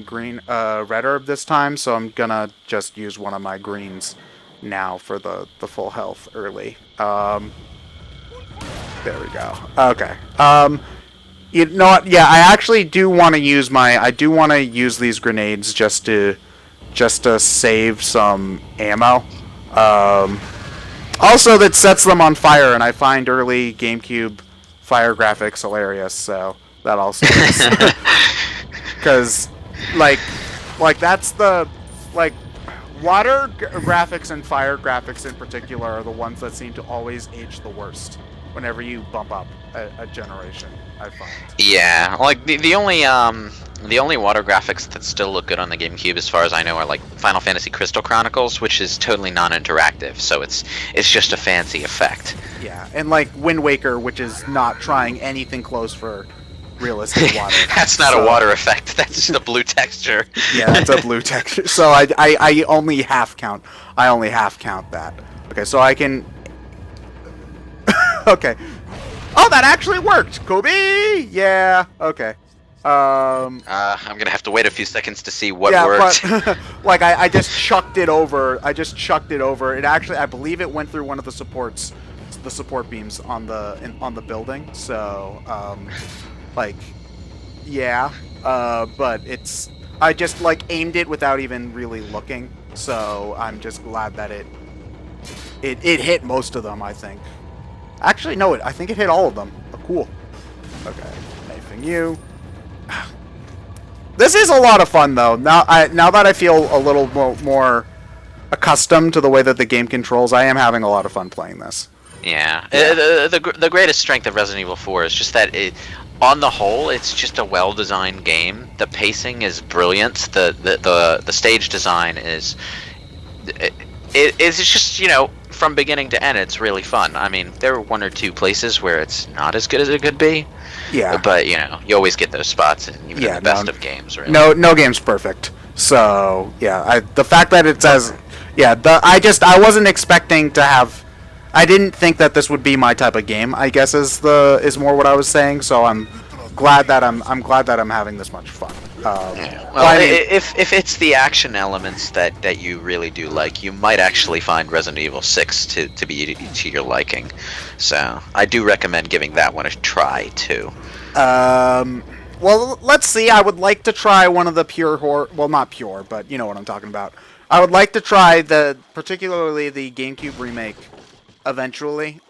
green red herb this time, so I'm gonna just use one of my greens now for the full health early. There we go. Okay. You know what? Yeah, I actually do want to use I do want to use these grenades just to save some ammo. Um, Also, that sets them on fire, and I find early GameCube fire graphics hilarious. So that also is because, like, that's the like graphics and fire graphics in particular are the ones that seem to always age the worst whenever you bump up a generation. I find. Yeah, like the only water graphics that still look good on the GameCube, as far as I know, are like Final Fantasy Crystal Chronicles, which is totally non-interactive, so it's just a fancy effect. Yeah, and like Wind Waker, which is not trying anything close for realistic water. That's not a water effect. That's just a blue texture. Yeah, that's a blue texture. So I only half count. I only half count that. Okay, so I can. Okay. Oh, that actually worked, Kobe. Yeah. Okay. I'm gonna have to wait a few seconds to see what Yeah, worked. but like I just chucked it over. I just chucked it over. It actually, I believe, it went through one of the support beams on on the building. So, like, yeah. But I just like aimed it without even really looking. So I'm just glad that it hit most of them. I think. Actually, no. I think it hit all of them. Oh, cool. Okay. Knifing you. This is a lot of fun, though. Now that I feel a little more accustomed to the way that the game controls, I am having a lot of fun playing this. Yeah, the greatest strength of Resident Evil 4 is just that on the whole, it's just a well-designed game. The pacing is brilliant. The stage design is it's just, you know, from beginning to end, it's really fun. I mean, there are one or two places where it's not as good as it could be. Yeah. But you know, you always get those spots, and even in the best of games, really. No game's perfect. So yeah, the fact that it says, yeah, I wasn't expecting to have. I didn't think that this would be my type of game. I guess is more what I was saying. So I'm glad that I'm having this much fun. Well, I mean, if it's the action elements that you really do like, you might actually find Resident Evil 6 to be to your liking. So I do recommend giving that one a try too. Well, let's see. I would like to try one of the pure horror. Well, not pure, but you know what I'm talking about. I would like to try particularly the GameCube remake eventually.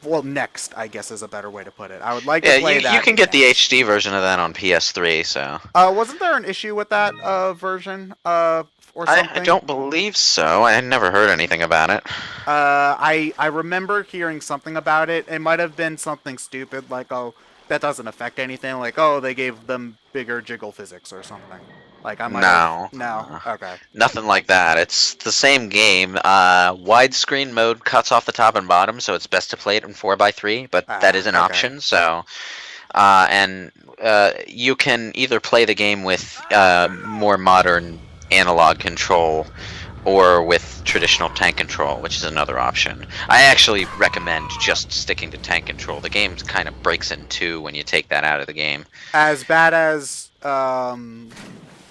Well, next, I guess, is a better way to put it. I would like to play that. You can get the HD version of that on PS3. So. Wasn't there an issue with that version? Or something? I don't believe so. I had never heard anything about it. I remember hearing something about it. It might have been something stupid, like, oh, that doesn't affect anything. Like, oh, they gave them bigger jiggle physics or something. Like, I might No. Okay. Nothing like that. It's the same game. Widescreen mode cuts off the top and bottom, so it's best to play it in 4:3, but that is an option. So, you can either play the game with more modern analog control or with traditional tank control, which is another option. I actually recommend just sticking to tank control. The game kind of breaks in two when you take that out of the game. As bad as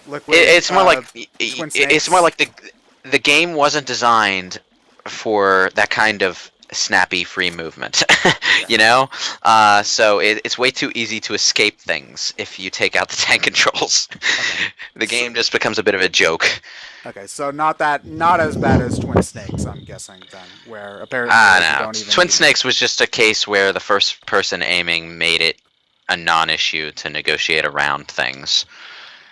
Liquid. It's more like the game wasn't designed for that kind of snappy free movement. You know, so it's way too easy to escape things if you take out the tank controls. Okay. The game just becomes a bit of a joke. Okay, so not as bad as Twin Snakes, I'm guessing then, where apparently no. Twin Snakes was just a case where the first person aiming made it a non-issue to negotiate around things.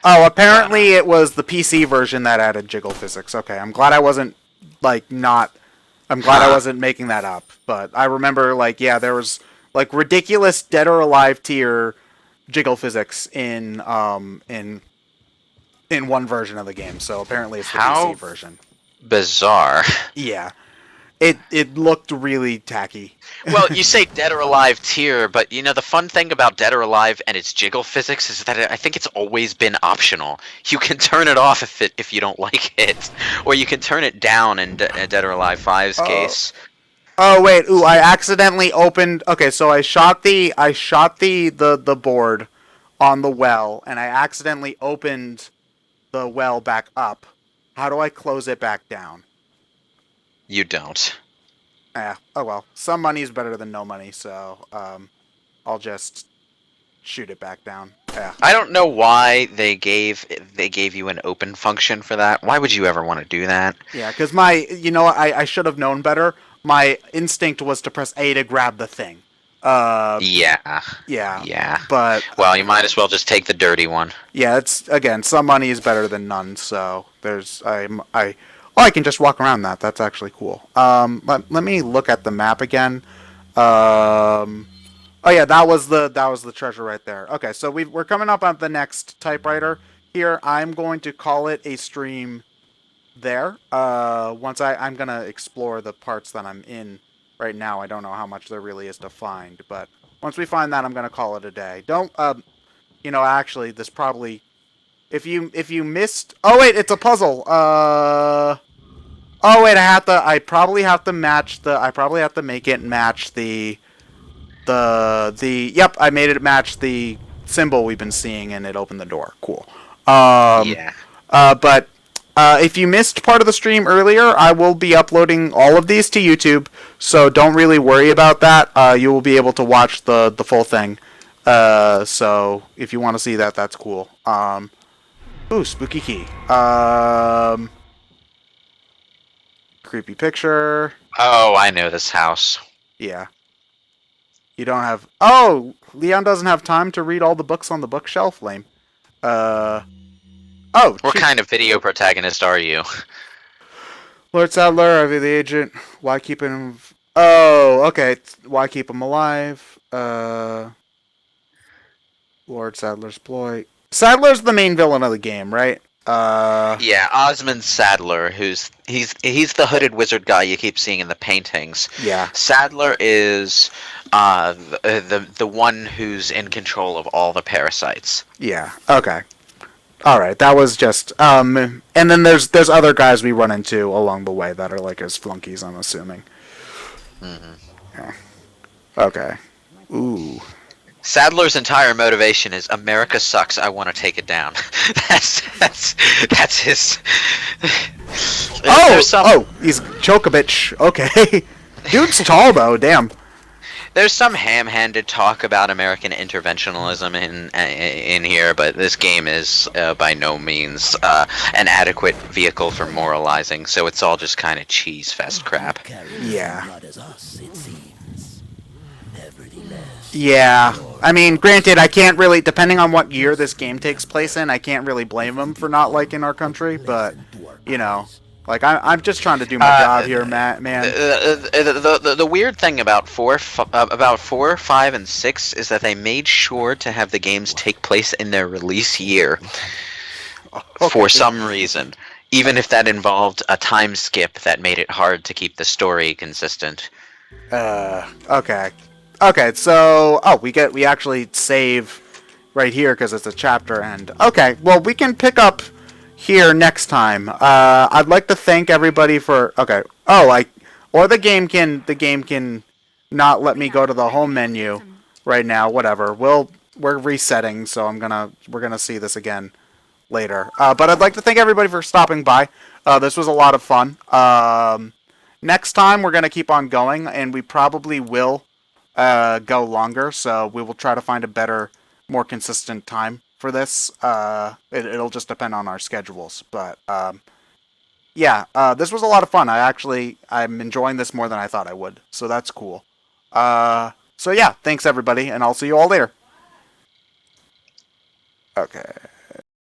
Oh, apparently it was the PC version that added jiggle physics. Okay, I'm glad I wasn't I'm glad I wasn't making that up. But I remember there was ridiculous Dead or Alive tier jiggle physics in one version of the game. So apparently it's the PC version. bizarre. Yeah, it looked really tacky. Well, you say Dead or Alive tier, but you know the fun thing about Dead or Alive and its jiggle physics is that I think it's always been optional. You can turn it off if you don't like it, or you can turn it down in Dead or Alive 5's Oh, case. oh wait, ooh, I accidentally opened. Okay, so I shot the board on the well, and I accidentally opened the well back up. How do I close it back down? You don't. Oh well. Some money is better than no money, so I'll just shoot it back down. Yeah. I don't know why they gave you an open function for that. Why would you ever want to do that? Yeah, because I should have known better. My instinct was to press A to grab the thing. Uh, Yeah. yeah, Yeah. but Well, you might as well just take the dirty one. yeah, it's again, some money is better than none. So I can just walk around that. That's actually cool. Let me look at the map again. Oh yeah, that was the treasure right there. Okay, so we're coming up on the next typewriter here. I'm going to call it a stream there. Once I'm gonna explore the parts that I'm in right now. I don't know how much there really is to find, but once we find that, I'm gonna call it a day. Don't actually, this probably if you missed. Oh wait, it's a puzzle. Oh wait, I probably have to match the. I probably have to make it match the. Yep, I made it match the symbol we've been seeing, and it opened the door. Cool. Um, Yeah. but if you missed part of the stream earlier, I will be uploading all of these to YouTube, so don't really worry about that. You will be able to watch the full thing. So if you want to see that, that's cool. Ooh, spooky key. Creepy picture. Oh, I know this house. Yeah. You don't have. Oh, Leon doesn't have time to read all the books on the bookshelf. Lame. Uh. Oh, What kind of video protagonist are you? Lord Sadler, Ivy the agent. Why keep him? Oh, okay. Why keep him alive? Lord Sadler's ploy. Sadler's the main villain of the game, right? Yeah, Osmond Sadler, he's the hooded wizard guy you keep seeing in the paintings. Yeah. Sadler is the one who's in control of all the parasites. Yeah. Okay. All right. That was just and then there's other guys we run into along the way that are like his flunkies, I'm assuming. Hmm. Yeah. Okay. Ooh. Sadler's entire motivation is America sucks. I want to take it down. that's his. He's Chokovich. Okay. Dude's tall though. Damn. There's some ham-handed talk about American interventionism in here, but this game is by no means an adequate vehicle for moralizing. So it's all just kind of cheese fest crap. Yeah. Yeah. I mean, granted, I can't really, depending on what year this game takes place in, I can't really blame them for not liking our country, but, like, I'm just trying to do my job here, man. The weird thing about 4, 5, and 6 is that they made sure to have the games take place in their release year for some reason, even if that involved a time skip that made it hard to keep the story consistent. Okay. Okay, so, we actually save right here because it's a chapter end. Okay, well, we can pick up here next time. I'd like to thank everybody for, okay. Or the game can not let me go to the home menu right now, whatever. We're resetting, so we're gonna see this again later. But I'd like to thank everybody for stopping by. This was a lot of fun. Next time we're gonna keep on going, and we probably will go longer, so we will try to find a better, more consistent time for this. It'll just depend on our schedules, but yeah, this was a lot of fun. I'm enjoying this more than I thought I would, so that's cool. So yeah, thanks everybody, and I'll see you all later. Okay.